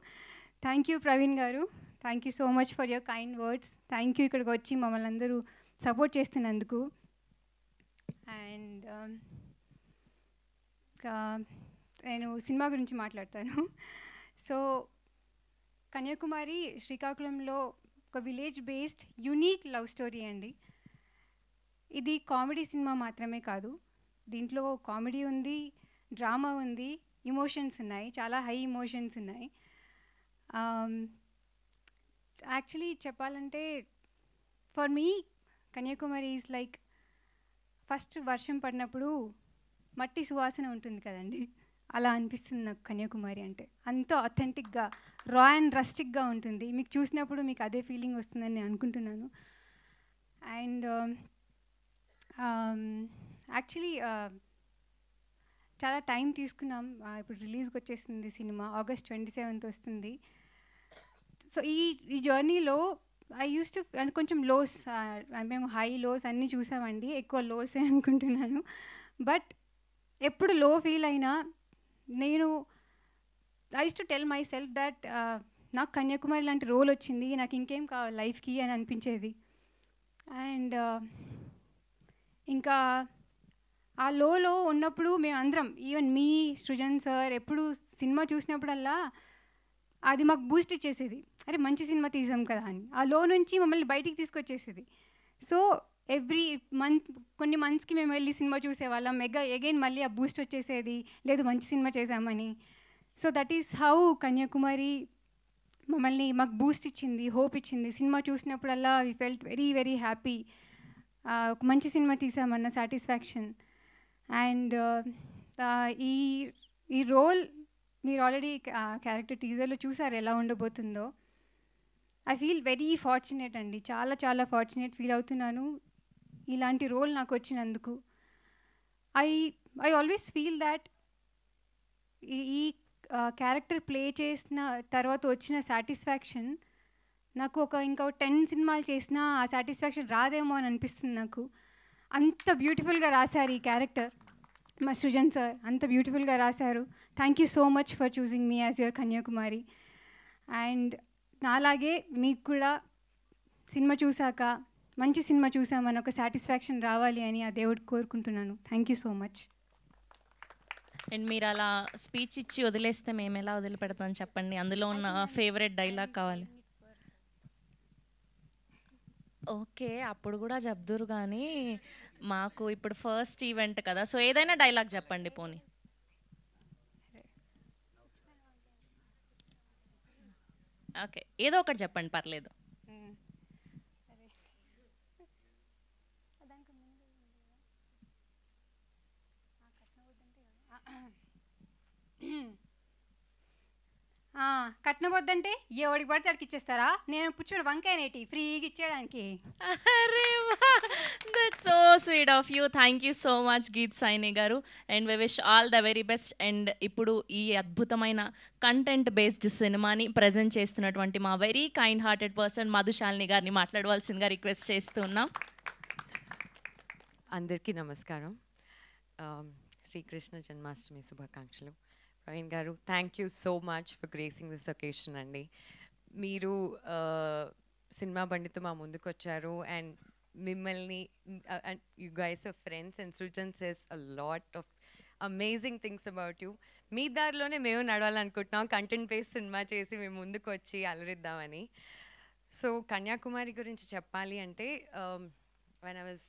Thank you Praveen garu. Thank you so much for your kind words. Thank you ఇక్కడికి వచ్చి మమ్మల్ని అందరూ support చేస్తున్నందుకు. అండ్ నేను సినిమా గురించి మాట్లాడతాను. సో కన్యాకుమారి శ్రీకాకుళంలో ఒక village based unique love story అండి. ఇది కామెడీ సినిమా మాత్రమే కాదు, దీంట్లో కామెడీ ఉంది, డ్రామా ఉంది, ఇమోషన్స్ ఉన్నాయి, చాలా హై ఇమోషన్స్ ఉన్నాయి. యాక్చువల్లీ చెప్పాలంటే for me Kanyakumari is like first వర్షం పడినప్పుడు మట్టి సువాసన ఉంటుంది కదండి, అలా అనిపిస్తుంది నాకు కన్యాకుమారి అంటే. అంత అథెంటిక్గా రా అండ్ రస్టిక్గా ఉంటుంది. మీకు చూసినప్పుడు మీకు అదే ఫీలింగ్ వస్తుందని నేను అనుకుంటున్నాను. అండ్ యాక్చువల్లీ చాలా టైం తీసుకున్నాం. ఇప్పుడు రిలీజ్కి వచ్చేసింది సినిమా, August 27th వస్తుంది. సో ఈ జర్నీలో ఐ యూస్ టు కొంచెం లోస్, మేము హై లోస్ అన్నీ చూసామండి, ఎక్కువ లోసే అనుకుంటున్నాను. బట్ ఎప్పుడు లో ఫీల్ అయినా నేను I use to tell my self that నాకు కన్యాకుమారి లాంటి రోల్ వచ్చింది, నాకు ఇంకేం కావాలి లైఫ్కి అని అనిపించేది. అండ్ ఇంకా ఆ లోలో ఉన్నప్పుడు మేమందరం, ఈవెన్ మీ సృజన్ సార్, ఎప్పుడు సినిమా చూసినప్పుడల్లా అది మాకు బూస్ట్ ఇచ్చేసేది, అరే మంచి సినిమా తీసాం కదా అని. ఆ లో నుంచి మమ్మల్ని బయటికి తీసుకొచ్చేసేది. సో ఎవ్రీ మంత్, కొన్ని మంత్స్కి మేము వెళ్ళి సినిమా చూసేవాళ్ళం, అగైన్ మళ్ళీ ఆ బూస్ట్ వచ్చేసేది, లేదు మంచి సినిమా చేసామని. So that is how Kanyakumari మమ్మల్ని మాకు బూస్ట్ ఇచ్చింది, హోప్ ఇచ్చింది. సినిమా చూసినప్పుడల్లా we felt very very happy, ఒక మంచి సినిమా తీసామన్న సాటిస్ఫాక్షన్. అండ్ ఈ రోల్ మీరు ఆల్రెడీ క్యారెక్టర్ టీజర్లో చూసారు ఎలా ఉండబోతుందో. ఐ ఫీల్ వెరీ ఫార్చునేట్ అండి, చాలా చాలా ఫార్చునేట్ ఫీల్ అవుతున్నాను ఇలాంటి రోల్ నాకు వచ్చినందుకు. ఐ ఆల్వేస్ ఫీల్ దాట్ ఈ క్యారెక్టర్ ప్లే చేసిన తర్వాత వచ్చిన సాటిస్ఫాక్షన్ నాకు ఇంకా 10 సినిమాలు చేసినా ఆ సాటిస్ఫాక్షన్ రాదేమో అని అనిపిస్తుంది నాకు. అంత బ్యూటిఫుల్గా రాశారు ఈ క్యారెక్టర్ మా సృజన్ సార్, అంత బ్యూటిఫుల్గా రాశారు. Thank you so much for choosing me as your Kanyakumari. And నాలాగే మీకు కూడా సినిమా చూసాక మంచి సినిమా చూసామని ఒక సాటిస్ఫాక్షన్ రావాలి అని ఆ దేవుడు కోరుకుంటున్నాను. Thank you so much. And మీరు అలా స్పీచ్ ఇచ్చి వదిలేస్తే మేము ఎలా వదిలిపెడతాం చెప్పండి, అందులో ఉన్న ఫేవరెట్ డైలాగ్ కావాలి. ఓకే, అప్పుడు కూడా చెప్దురు కానీ మాకు ఇప్పుడు ఫస్ట్ ఈవెంట్ కదా, సో ఏదైనా డైలాగ్ చెప్పండి పోనీ. ఓకే, ఏదో ఒకటి చెప్పండి పర్లేదు. కట్నం వద్దంటే ఎవడికి పడితే అడికి ఇచ్చేస్తారా? నేను పుచ్చుడు వంకాయనేటి ఫ్రీగా ఇచ్చేయడానికి. అరే that's so sweet of you. Thank you so much Geeth Saini garu. And we wish all the very best. And ఇప్పుడు ఈ అద్భుతమైన కంటెంట్ బేస్డ్ సినిమాని ప్రజెంట్ చేస్తున్నటువంటి మా very kind hearted person Madhushalini గారిని మాట్లాడవలసిందిగా రిక్వెస్ట్ చేస్తూ ఉన్నాం. అందరికీ నమస్కారం. శ్రీకృష్ణ జన్మాష్టమి శుభాకాంక్షలు. Praveen garu, thank you so much for gracing this occasion అండి. మీరు సినిమా బండితో మా ముందుకు వచ్చారు అండ్ మిమ్మల్ని you guys are friends and Srujan says a lot of amazing things about you. మీ దారిలోనే మేము నడవాలనుకుంటున్నాం, కంటెంట్ బేస్డ్ సినిమా చేసి మేము ముందుకు వచ్చి అలరిద్దామని. సో కన్యాకుమారి గురించి చెప్పాలి అంటే when I was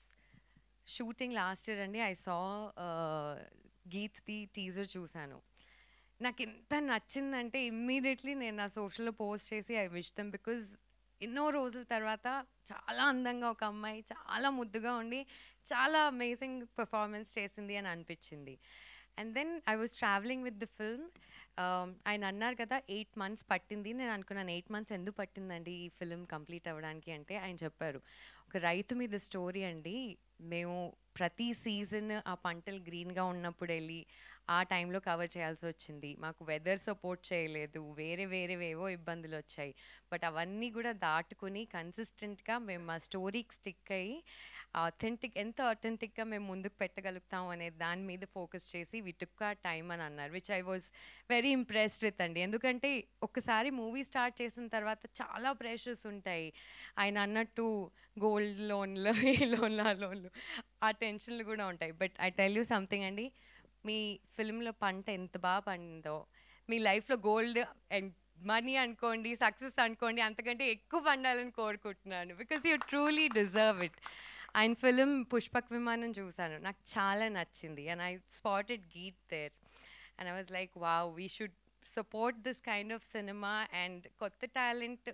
shooting last year అండి, ఐ సా గీత్ది టీజర్ చూశాను. నాకు ఎంత నచ్చిందంటే ఇమ్మీడియట్లీ నేను నా సోషల్లో పోస్ట్ చేసి ఐ విష్ దెమ్, బికాజ్ ఎన్నో రోజుల తర్వాత చాలా అందంగా ఒక అమ్మాయి చాలా ముద్దుగా ఉండి చాలా అమేజింగ్ పర్ఫార్మెన్స్ చేసింది అని అనిపించింది. And then I was travelling with the film. ఆయన అన్నారు కదా 8 months పట్టింది. నేను అనుకున్నాను 8 months ఎందుకు పట్టిందండి ఈ ఫిల్మ్ కంప్లీట్ అవ్వడానికి అంటే, ఆయన చెప్పారు ఒక రైతు మీద స్టోరీ అండి, మేము ప్రతి సీజన్ ఆ పంటలు గ్రీన్గా ఉన్నప్పుడు వెళ్ళి ఆ టైంలో కవర్ చేయాల్సి వచ్చింది. మాకు వెదర్ సపోర్ట్ చేయలేదు, వేరేవేవో ఇబ్బందులు వచ్చాయి. బట్ అవన్నీ కూడా దాటుకుని కన్సిస్టెంట్గా మేము మా స్టోరీకి స్టిక్ అయ్యి ఎంత అథెంటిక్గా మేము ముందుకు పెట్టగలుగుతాం అనే దాని మీద ఫోకస్ చేసి వి టుక్ ఆ టైమ్ అని అన్నారు, which I was very impressed with అండి. ఎందుకంటే ఒక్కసారి మూవీ స్టార్ట్ చేసిన తర్వాత చాలా ప్రెషర్స్ ఉంటాయి. ఆయన అన్నట్టు గోల్డ్ లోన్లు, ఈ లోన్లు, ఆ లోన్లు, ఆ టెన్షన్లు కూడా ఉంటాయి. But I tell you something అండి, మీ ఫిల్మ్లో పంట ఎంత బాగా పండిందో మీ లైఫ్లో గోల్డ్ అండ్ మనీ అనుకోండి, సక్సెస్ అనుకోండి, అంతకంటే ఎక్కువ పండాలని కోరుకుంటున్నాను. Because you truly deserve it. ఆయన ఫిలిం పుష్పక్ విమానం చూశాను, నాకు చాలా నచ్చింది. And I spotted Geeth there and I was like wow, we should support this kind of cinema. And కొత్త టాలెంట్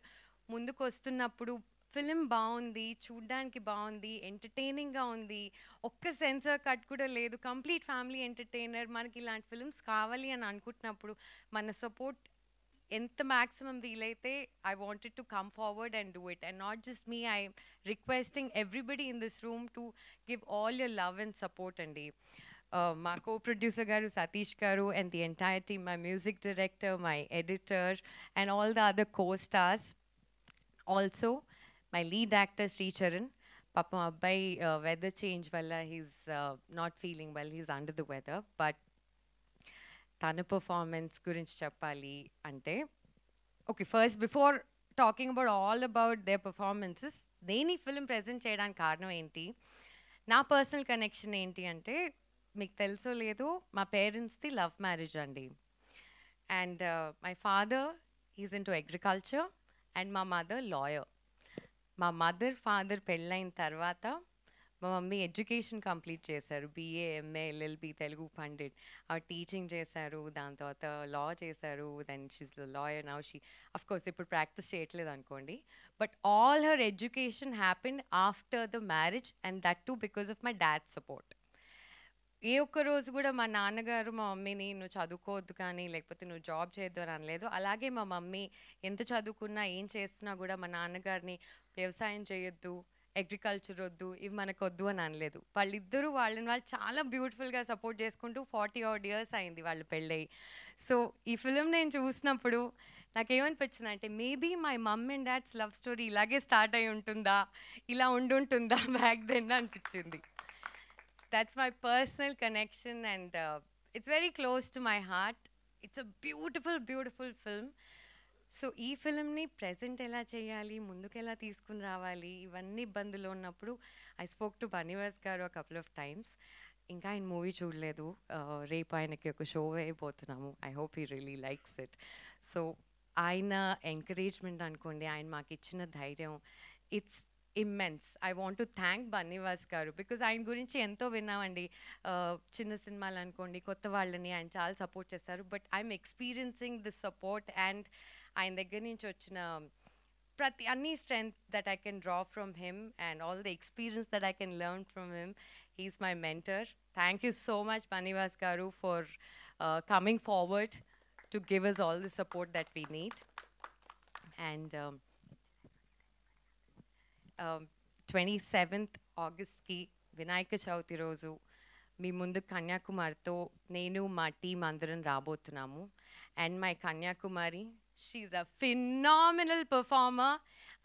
ముందుకు వస్తున్నప్పుడు ఫిలిం బాగుంది, చూడ్డానికి బాగుంది, ఎంటర్టైనింగ్గా ఉంది, ఒక్క సెన్సార్ కట్ కూడా లేదు, కంప్లీట్ ఫ్యామిలీ ఎంటర్టైనర్, మనకి ఇలాంటి ఫిల్మ్స్ కావాలి అని అనుకుంటున్నప్పుడు మన సపోర్ట్ ఎంత మ్యాక్సిమం వీలైతే I wanted to come forward and do it. And not just me, I requesting everybody in this room to give all your love and support అండి. మా కో ప్రొడ్యూసర్ గారు సతీష్ గారు and the entire team, my music director, my editor and all the other co stars, also my lead actor Sricharan. పాపం అబ్బాయి weather change వల్ల he's not feeling well, he's under the weather. But తన performance గురించి చెప్పాలి అంటే, okay, first before talking about all about their performances, నేను ఈ film present చేయడానికి కారణం ఏంటి, నా పర్సనల్ కనెక్షన్ ఏంటి అంటే, మీకు తెలుసో లేదో మా పేరెంట్స్ది లవ్ మ్యారేజ్ అండి. And my father is in to agriculture and మా మదర్ లాయర్. మా మదర్ ఫాదర్ పెళ్ళైన తర్వాత మా మమ్మీ ఎడ్యుకేషన్ కంప్లీట్ చేశారు, BA, MA, LLB, Telugu pandit. ఆవిడ టీచింగ్ చేశారు, దాని తర్వాత లా చేశారు, then she's lawyer now. She of course ఇప్పుడు ప్రాక్టీస్ చేయట్లేదు అనుకోండి, but all her education happened after the marriage and that too because of my dad support. ఏ ఒక్క రోజు కూడా మా నాన్నగారు మా మమ్మీని నువ్వు చదువుకోవద్దు కానీ లేకపోతే నువ్వు జాబ్ చేయొద్దు అని అనలేదు. అలాగే మా మమ్మీ ఎంత చదువుకున్నా ఏం చేస్తున్నా కూడా మా నాన్నగారిని వ్యవసాయం చేయొద్దు, అగ్రికల్చర్ వద్దు, ఇవి మనకు వద్దు అని అనలేదు. వాళ్ళిద్దరూ వాళ్ళని వాళ్ళు చాలా బ్యూటిఫుల్గా సపోర్ట్ చేసుకుంటూ 40 odd years అయింది వాళ్ళు పెళ్ళయి. సో ఈ ఫిలిం నేను చూసినప్పుడు నాకేమనిపించింది అంటే, maybe my mum and dad's love story ఇలాగే స్టార్ట్ అయి ఉంటుందా, ఇలా ఉండుంటుందా బ్యాక్ దెన్ అనిపించింది. That's my personal connection and it's very close to my heart. It's a beautiful, beautiful film. So ఈ ఫిల్మ్ని ప్రజెంట్ ఎలా చేయాలి, ముందుకు ఎలా తీసుకుని రావాలి, ఇవన్నీ ఇబ్బందులు ఉన్నప్పుడు ఐ స్పోక్ టు బన్నీవాస్ గారు కపుల్ ఆఫ్ టైమ్స్. ఇంకా ఆయన మూవీ చూడలేదు, రేపు ఆయనకి ఒక షో వేయబోతున్నాము. I hope he really likes it. So ఆయన ఎంకరేజ్మెంట్ అనుకోండి, ఆయన మాకు ఇచ్చిన ధైర్యం, it's immense. I want to thank Bunny Vas garu because ఆయన గురించి ఎంతో విన్నామండి. చిన్న సినిమాలు అనుకోండి, కొత్త వాళ్ళని ఆయన చాలా సపోర్ట్ చేస్తారు. But I'm experiencing this support and ఆయన దగ్గర నుంచి వచ్చిన ప్రతి అన్ని strength that I can draw from him and all the experience that I can learn from him. He's my mentor. Thank you so much Bunny Vas garu for coming forward to give us all the support that we need. And 27th ఆగస్ట్కి వినాయక చవితి రోజు మీ ముందు కన్యాకుమారితో నేను మా team అందరం రాబోతున్నాము. And my Kanyakumari, she's a phenomenal performer.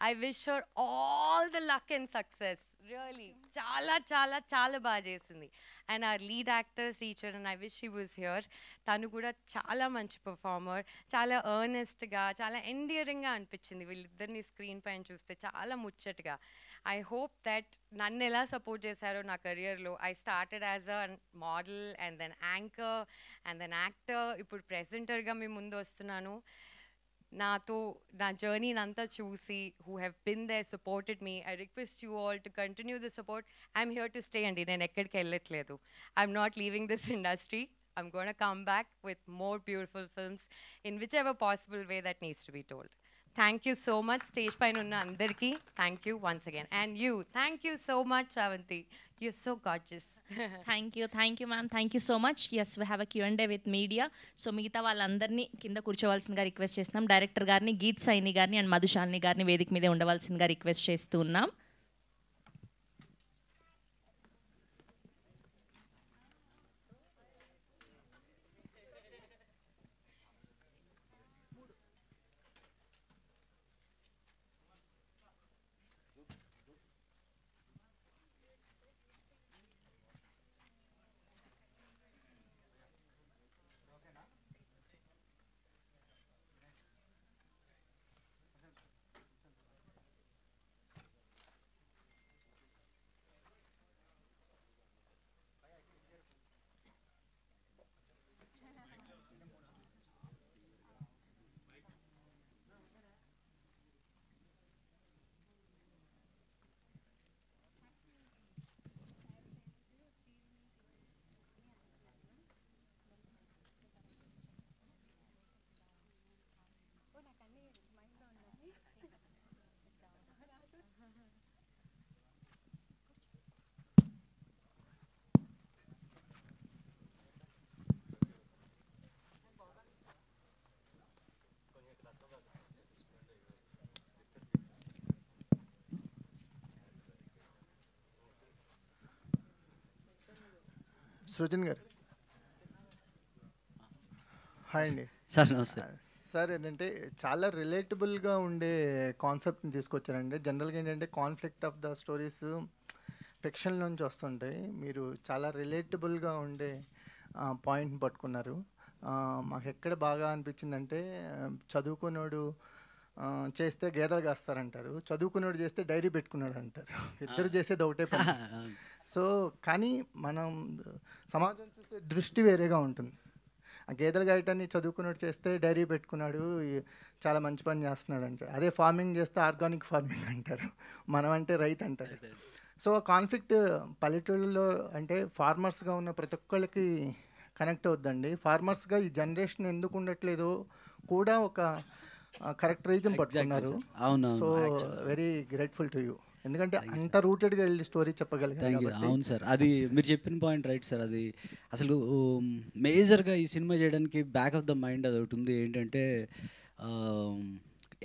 I wish her all the luck and success. Really చాలా చాలా చాలా బాగా చేసింది. అండ్ ఆ lead actor Sricharan, I wish he was here. తను కూడా చాలా మంచి పర్ఫార్మర్, చాలా ఎర్నెస్ట్గా, చాలా ఎండియరింగ్గా అనిపించింది వీళ్ళిద్దరిని స్క్రీన్ పైన చూస్తే, చాలా ముచ్చటగా. ఐ హోప్ దట్ నన్ను ఎలా సపోర్ట్ చేశారో నా కెరియర్లో, I started as a model and then anchor and then actor, ఇప్పుడు ప్రెజెంటర్గా మీ ముందు వస్తున్నాను. నాతో నా జర్నీని అంతా చూసి who have been there, supported me, I request you all to continue the support. I'm here to stay అండి, నేను ఎక్కడికి వెళ్ళట్లేదు. I'm not leaving this industry. I'm going to come back with more beautiful films in whichever possible way that needs to be told. Thank you so much stage పైన ఉన్న అందరికీ. Thank you once again. And you, thank you so much Shravanti. You're so gorgeous. Thank you ma'am, thank you so much. Yes, we have a Q&A with media. So మిగతా వాళ్ళందరినీ కింద కూర్చోవలసిందిగా request చేస్తున్నాం. Director గారిని, గీత్ సైని గారిని and Madhu Shalini గారిని వేదిక మీదే ఉండవలసిందిగా request చేస్తూ ఉన్నాం. సృజన్ గారు హాయ్ అండి. సార్ నమస్తే. సార్ ఏంటంటే చాలా రిలేటబుల్గా ఉండే కాన్సెప్ట్ని తీసుకొచ్చారండి. జనరల్గా ఏంటంటే conflict of the stories fiction నుంచి వస్తుంటాయి. మీరు చాలా రిలేటబుల్గా ఉండే పాయింట్ని పట్టుకున్నారు. మాకు ఎక్కడ బాగా అనిపించిందంటే చదువుకున్నోడు చేస్తే గేదెలు కాస్తారంటారు, చదువుకున్నోడు చేస్తే డైరీ పెట్టుకున్నాడు అంటారు. ఇద్దరు చేసేది ఒకటే పని. సో కానీ మనం సమాజం చూసే దృష్టి వేరేగా ఉంటుంది. ఆ గేదెలు గాయటాన్ని చదువుకున్నాడు చేస్తే డైరీ పెట్టుకున్నాడు, చాలా మంచి పని చేస్తున్నాడు అంటారు. అదే ఫార్మింగ్ చేస్తే ఆర్గానిక్ ఫార్మింగ్ అంటారు, మనం అంటే రైతు అంటారు. సో కాన్ఫ్లిక్ట్ పల్లెటూళ్ళలో అంటే ఫార్మర్స్గా ఉన్న ప్రతి ఒక్కళ్ళకి కనెక్ట్ అవుద్దండి. ఫార్మర్స్గా ఈ జనరేషన్ ఎందుకు ఉండట్లేదో కూడా ఒక కరెక్ట్ రీజన్ పట్టుకున్నారు. So very grateful to you, ఎందుకంటే అంత రూటెడ్గా వెళ్ళి స్టోరీ చెప్పగలిగారు. అవును సార్, అది మీరు చెప్పిన పాయింట్ రైట్ సార్. అది అసలు మేజర్గా ఈ సినిమా చేయడానికి బ్యాక్ ఆఫ్ ద మైండ్ అది ఒకటి ఉంది. ఏంటంటే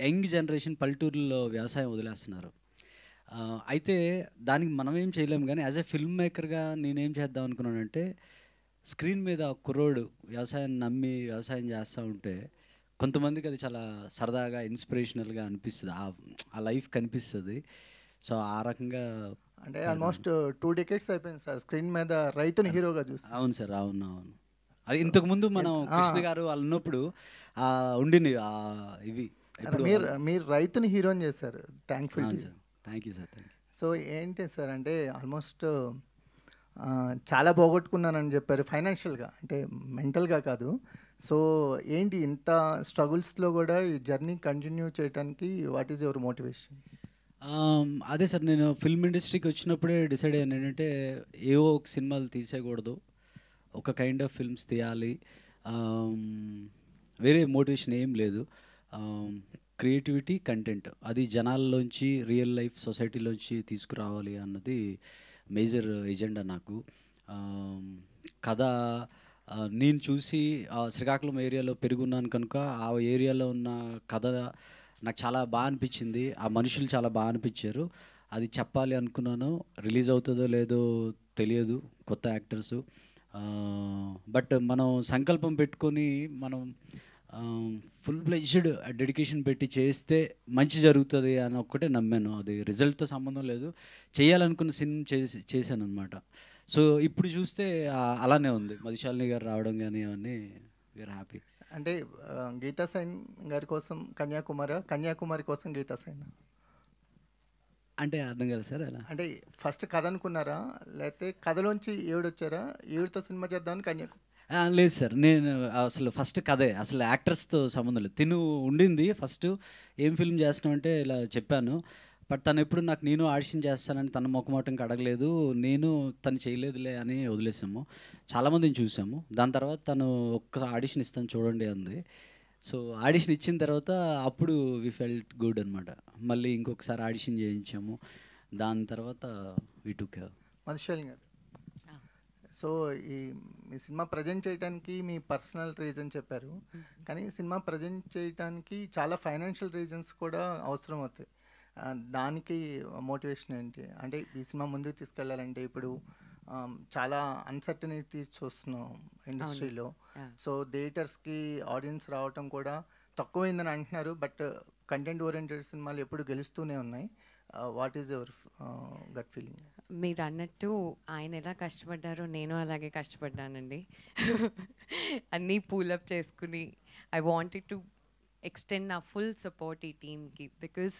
యంగ్ జనరేషన్ పల్లెటూరులో వ్యవసాయం వదిలేస్తున్నారు. అయితే దానికి మనం ఏం చేయలేము, కానీ యాజ్ ఏ ఫిల్మ్ మేకర్గా నేనేం చేద్దాం అనుకున్నానంటే, స్క్రీన్ మీద కుర్రోడు వ్యవసాయం నమ్మి వ్యవసాయం చేస్తూ ఉంటే కొంతమందికి అది చాలా సరదాగా ఇన్స్పిరేషనల్గా అనిపిస్తుంది, ఆ లైఫ్ కనిపిస్తుంది. సో ఆ రకంగా అంటే ఆల్మోస్ట్ 2 decades అయిపోయింది సార్ స్క్రీన్ మీద రైతుని హీరోగా చూసి. అవును సార్, అవును. అది ఇంతకుముందు మనం కృష్ణ గారు వాళ్ళు ఉన్నప్పుడు ఉండింది ఇవి. మీరు రైతుని హీరోని చేశారు. Thankful sir. Thank you sir. So ఏంటి సార్ అంటే ఆల్మోస్ట్ చాలా పోగొట్టుకున్నానని చెప్పారు ఫైనాన్షియల్గా, అంటే మెంటల్గా కాదు. సో ఏంటి ఇంత స్ట్రగుల్స్లో కూడా ఈ జర్నీ కంటిన్యూ చేయడానికి వాట్ ఈజ్ యువర్ మోటివేషన్? అదే సార్, నేను ఫిల్మ్ ఇండస్ట్రీకి వచ్చినప్పుడే డిసైడ్ అయ్యాను ఏంటంటే ఏవో ఒక సినిమాలు తీసేయకూడదు, ఒక కైండ్ ఆఫ్ ఫిల్మ్స్ తీయాలి. వేరే మోటివేషన్ ఏం లేదు. క్రియేటివిటీ, కంటెంట్ అది జనాల్లోంచి, రియల్ లైఫ్ సొసైటీలోంచి తీసుకురావాలి అన్నది మేజర్ ఎజెండా నాకు. కథ నేను చూసి శ్రీకాకుళం ఏరియాలో పెరుగున్నాను కనుక ఆ ఏరియాలో ఉన్న కథ నాకు చాలా బాగా అనిపించింది. ఆ మనుషులు చాలా బాగా అనిపించారు. అది చెప్పాలి అనుకున్నాను. రిలీజ్ అవుతుందో లేదో తెలియదు, కొత్త యాక్టర్సు. బట్ మనం సంకల్పం పెట్టుకొని మనం ఫుల్ ఫ్లెడ్జ్డ్ డెడికేషన్ పెట్టి చేస్తే మంచి జరుగుతుంది అని ఒక్కటే నమ్మాను. అది రిజల్ట్తో సంబంధం లేదు, చేయాలనుకున్న సినిమా చేశాను అనమాట. సో ఇప్పుడు చూస్తే అలానే ఉంది. మధుశాలిని గారు రావడం కానీ అవన్నీ వీఆర్ హ్యాపీ. అంటే గీతా సైన్ గారి కోసం కన్యాకుమారి కోసం గీతా సైన్ అంటే అర్థం కాదు సార్. అలా అంటే ఫస్ట్ కథ అనుకున్నారా, లేకపోతే కథలోంచి ఏవిడొచ్చారా, ఏవిడితో సినిమా చేద్దామని కన్యాకుమారి? లేదు సార్, నేను అసలు ఫస్ట్ కథే, అసలు యాక్టర్స్తో సంబంధం లేదు. తిను ఉండింది ఫస్ట్ ఏం ఫిల్మ్ చేస్తున్నామంటే ఇలా చెప్పాను. బట్ తను ఎప్పుడు నేను ఆడిషన్ చేస్తానని తన మొక్కమోటంకి అడగలేదు, నేను తను చేయలేదులే అని వదిలేసాము. చాలామందిని చూసాము. దాని తర్వాత తను ఒక్క ఆడిషన్ ఇస్తాను చూడండి అంది. సో ఆడిషన్ ఇచ్చిన తర్వాత అప్పుడు వి ఫెల్ట్ గుడ్ అనమాట. మళ్ళీ ఇంకొకసారి ఆడిషన్ చేయించాము. దాని తర్వాత వి టుక్ మధుశాలిని గారు. సో మీ సినిమా ప్రజెంట్ చేయడానికి మీ పర్సనల్ రీజన్ చెప్పారు, కానీ సినిమా ప్రజెంట్ చేయడానికి చాలా ఫైనాన్షియల్ రీజన్స్ కూడా అవసరం అవుతాయి. దానికి మోటివేషన్ ఏంటి? అంటే ఈ సినిమా ముందుకు తీసుకెళ్ళాలంటే ఇప్పుడు చాలా అన్సర్టనిటీస్ చూస్తున్నాం ఇండస్ట్రీలో. సో థియేటర్స్కి ఆడియన్స్ రావటం కూడా తక్కువైందని అంటున్నారు, బట్ కంటెంట్ ఓరియంటెడ్ సినిమాలు ఎప్పుడు గెలుస్తూనే ఉన్నాయి. What is your gut feeling? మీరు అన్నట్టు ఆయన ఎలా కష్టపడ్డారో నేను అలాగే కష్టపడ్డానండి. అన్నీ పూలప్ చేసుకుని ఐ వాంటెడ్ టు ఎక్స్టెండ్ నా ఫుల్ సపోర్ట్ ఈ టీమ్కి. బికాస్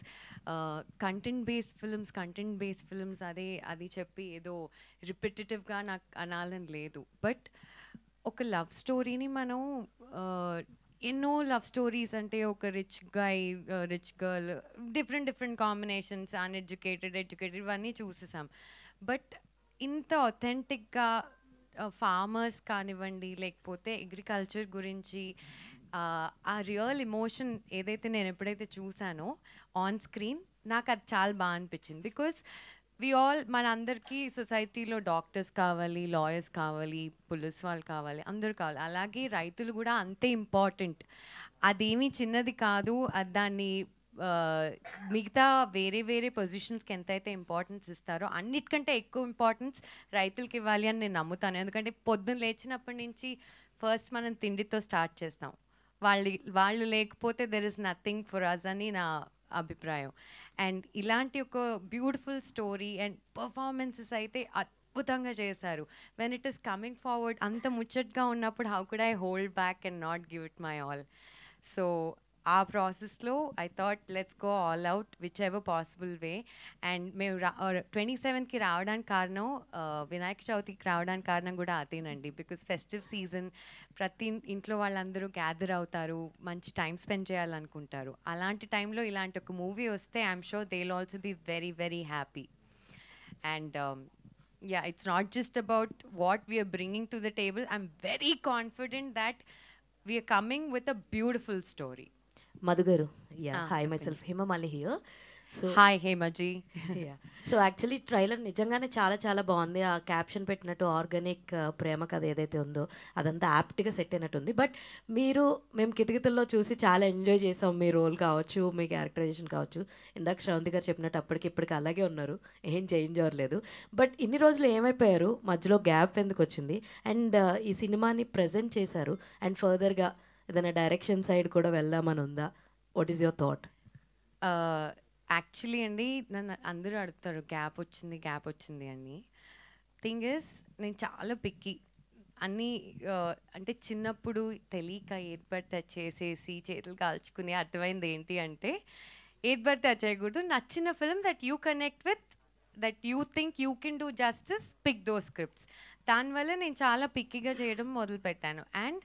కంటెంట్ బేస్డ్ ఫిల్మ్స్ అది చెప్పి ఏదో రిపిటేటివ్గా నాకు అనాలని లేదు. బట్ ఒక లవ్ స్టోరీని మనం ఎన్నో లవ్ స్టోరీస్ అంటే ఒక rich girl, different combinations, uneducated, educated ఇవన్నీ చూసేసాం. బట్ ఇంత అథెంటిక్గా ఫార్మర్స్ కానివ్వండి, లేకపోతే అగ్రికల్చర్ గురించి ఆ రియల్ ఎమోషన్ ఏదైతే నేను ఎప్పుడైతే చూసానో ఆన్ స్క్రీన్, నాకు అది చాలా బాగా అనిపించింది. బికాస్ మనందరికీ సొసైటీలో డాక్టర్స్ కావాలి, లాయర్స్ కావాలి, పోలీస్ వాళ్ళు కావాలి, అందరూ కావాలి. అలాగే రైతులు కూడా అంతే ఇంపార్టెంట్. అదేమీ చిన్నది కాదు. దాన్ని మిగతా వేరే వేరే పొజిషన్స్కి ఎంతైతే ఇంపార్టెన్స్ ఇస్తారో అన్నిటికంటే ఎక్కువ ఇంపార్టెన్స్ రైతులకి ఇవ్వాలి అని నేను నమ్ముతాను. ఎందుకంటే పొద్దున్న లేచినప్పటి నుంచి ఫస్ట్ మనం తిండితో స్టార్ట్ చేస్తాం. వాళ్ళు లేకపోతే there is nothing for us అని నా అభిప్రాయం. అండ్ ఇలాంటి ఒక బ్యూటిఫుల్ స్టోరీ అండ్ పర్ఫార్మెన్సెస్ అయితే అద్భుతంగా చేశారు. When it is coming forward అంత ముచ్చట్గా ఉన్నప్పుడు how could I hold back and not give it my all. So ఆ ప్రాసెస్లో I thought let's go all out which ever possible way. And మేము 27కి రావడానికి కారణం, వినాయక చవితికి రావడానికి కారణం కూడా అదేనండి. బికాస్ ఫెస్టివ్ సీజన్, ప్రతి ఇంట్లో వాళ్ళందరూ గ్యాదర్ అవుతారు, మంచి టైం స్పెండ్ చేయాలనుకుంటారు. అలాంటి టైంలో ఇలాంటి ఒక మూవీ వస్తే I'm sure they will also be very very happy. And yeah, it's not just about what we are bringing to the table. I'm very confident that we are coming with a beautiful story. Madhu garu, yeah, hi, myself Hema Mali here. So hi Hemaji. Yeah, so actually trailer నిజంగానే చాలా చాలా బాగుంది. ఆ caption పెట్టినట్టు organic ప్రేమ కథ ఏదైతే ఉందో అదంతా యాప్ట్గా సెట్ అయినట్టుంది. బట్ మేము కితకితల్లో చూసి చాలా ఎంజాయ్ చేసాం. మీ రోల్ కావచ్చు, మీ క్యారెక్టరైజేషన్ కావచ్చు. ఇందాక శ్రవంతి గారు చెప్పినట్టు ఇప్పటికి అలాగే ఉన్నారు, ఏం చేంజ్ అవ్వలేదు. బట్ ఇన్ని రోజులు ఏమైపోయారు, మధ్యలో గ్యాప్ ఎందుకు వచ్చింది? అండ్ ఈ సినిమాని ప్రజెంట్ చేశారు అండ్ ఫర్దర్గా ఏదైనా డైరెక్షన్ సైడ్ కూడా వెళ్దామని ఉందా? What is your thought? Actually అండి, నన్ను అందరూ అడుగుతారు గ్యాప్ వచ్చింది అని. థింగ్ ఇస్, నేను చాలా పిక్కి. అన్నీ అంటే చిన్నప్పుడు తెలియక ఏది పడితే చేసేసి చేతులు కాల్చుకుని అర్థమైంది ఏంటి అంటే, ఏది పడితే చేయకూడదు. నచ్చిన film that you connect with, that you think you can do justice, pick those scripts. దానివల్ల నేను చాలా పిక్కిగా చేయడం మొదలుపెట్టాను. అండ్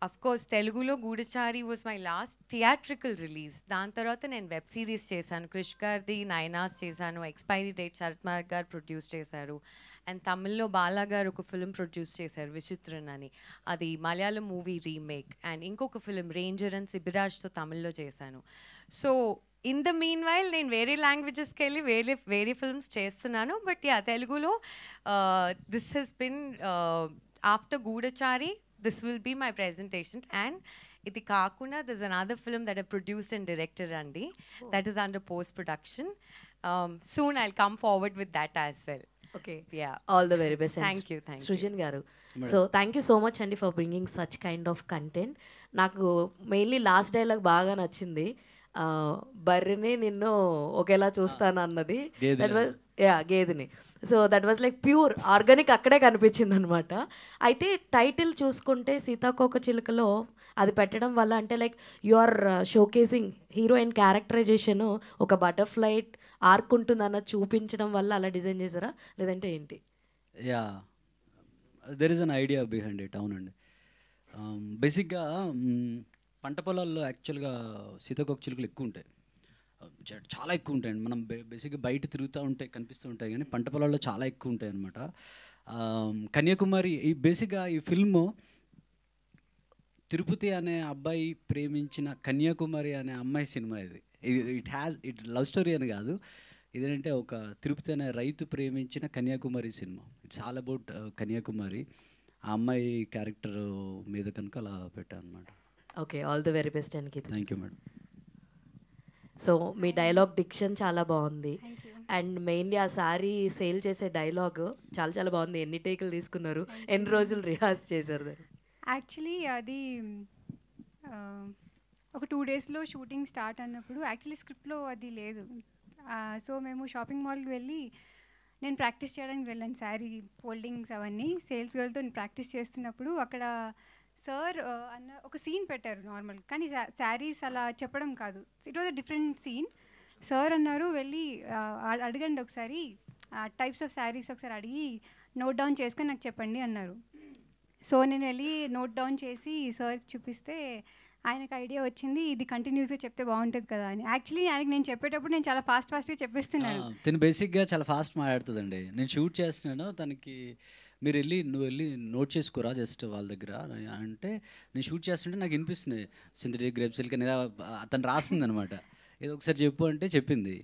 అఫ్ కోర్స్ తెలుగులో Goodachari was my last theatrical release. దాని తర్వాత నేను వెబ్ సిరీస్ చేశాను, క్రిష్ గారిది నైనాస్ చేశాను, ఎక్స్పైరీ డేట్ శరత్ మార్క్ గారు ప్రొడ్యూస్ చేశారు. అండ్ తమిళ్లో బాలా గారు ఒక ఫిలిం ప్రొడ్యూస్ చేశారు, విచిత్రన్ అని, అది మలయాళం మూవీ రీమేక్. అండ్ ఇంకొక ఫిలిం రేంజర్ అండ్ సిబిరాజ్తో తమిళ్లో చేశాను. So in the meanwhile నేను వేరే లాంగ్వేజెస్కి వెళ్ళి వేరే ఫిల్మ్స్ చేస్తున్నాను. బట్ యా, తెలుగులో this has been after Goodachari, this will be my presentation. And ఇది కాకుండా there's another film that I produced and directed andi, that is under post production. Soon I'll come forward with that as well. Okay, yeah, all the very best. Thank you. Srujan garu, so thank you so much andi for bringing such kind of content. నాకు mainly last dialogue బాగా నచ్చింది. బర్రెని నిన్ను ఒకేలా చూస్తాను అన్నది. That was గేదెని. So that was like pure organic, అక్కడే కనిపించింది అనమాట. అయితే టైటిల్ చూసుకుంటే సీతాకోక చిలుకలో అది పెట్టడం వల్ల అంటే like you are showcasing heroine characterisation, ఒక బటర్ఫ్లై ఆర్క్ ఉంటుందన్న చూపించడం వల్ల అలా డిజైన్ చేశారా, లేదంటే ఏంటి? Yeah, there is an idea behind it. అవునండి, బేసిక్గా పంట పొలాల్లో యాక్చువల్గా సీతాకోక చిలుకలు ఎక్కువ ఉంటాయి, చాలా ఎక్కువ ఉంటాయండి. మనం బేసిక్గా బయట తిరుగుతూ ఉంటే కనిపిస్తూ ఉంటాయి, కానీ పంట పొలాల్లో చాలా ఎక్కువ ఉంటాయి అన్నమాట. కన్యాకుమారి ఈ బేసిక్గా ఈ ఫిల్మ్ తిరుపతి అనే అబ్బాయి ప్రేమించిన కన్యాకుమారి అనే అమ్మాయి సినిమా. ఇట్ లవ్ స్టోరీ అని కాదు, ఇదేంటంటే ఒక తిరుపతి అనే రైతు ప్రేమించిన Kanyakumari cinema. It's all about Kanyakumari. ఆ అమ్మాయి క్యారెక్టర్ మీద కనుక అలా పెట్టాను అనమాట. Okay, all the very best and thank you madam. So మీ డైలాగ్ డిక్షన్ చాలా బాగుంది. అండ్ మెయిన్లీ ఆ శారీ సేల్ చేసే డైలాగ్ చాలా చాలా బాగుంది. ఎన్ని టేకులు తీసుకున్నారు, ఎన్ని రోజులు రిహార్స్ చేశారు దాన్ని? యాక్చువల్లీ అది ఒక 2 డేస్లో షూటింగ్ స్టార్ట్ అన్నప్పుడు యాక్చువల్లీ స్క్రిప్ట్లో అది లేదు. సో మేము షాపింగ్ మాల్కి వెళ్ళి నేను ప్రాక్టీస్ చేయడానికి వెళ్ళాను, శారీ ఫోల్డింగ్స్ అవన్నీ సేల్స్ గర్ల్తో నేను ప్రాక్టీస్ చేస్తున్నప్పుడు అక్కడ సార్ అన్న ఒక సీన్ పెట్టారు నార్మల్, కానీ శారీస్ అలా చెప్పడం కాదు, it was a different scene. Sir అన్నారు వెళ్ళి అడగండి ఒకసారి, టైప్స్ ఆఫ్ శారీస్ ఒకసారి అడిగి నోట్ డౌన్ చేసుకొని నాకు చెప్పండి అన్నారు. సో నేను వెళ్ళి నోట్ డౌన్ చేసి సార్కి చూపిస్తే ఆయనకు ఐడియా వచ్చింది, ఇది కంటిన్యూస్గా చెప్తే బాగుంటుంది కదా అని. యాక్చువల్లీ ఆయనకి నేను చెప్పేటప్పుడు నేను చాలా ఫాస్ట్గా చెప్పేస్తున్నాను. తను బేసిక్గా చాలా ఫాస్ట్ మాట్లాడుతుందండి. నేను షూట్ చేస్తున్నాను, తనకి నువ్వు వెళ్ళి నోట్ చేసుకోరా జస్ట్ వాళ్ళ దగ్గర అంటే, నేను షూట్ చేస్తుంటే నాకు వినిపిస్తుంది సింథటిక్ గ్రేప్ సిల్క్ అనేది తను రాస్తుంది అనమాట. ఏదో ఒకసారి చెప్పు అంటే చెప్పింది.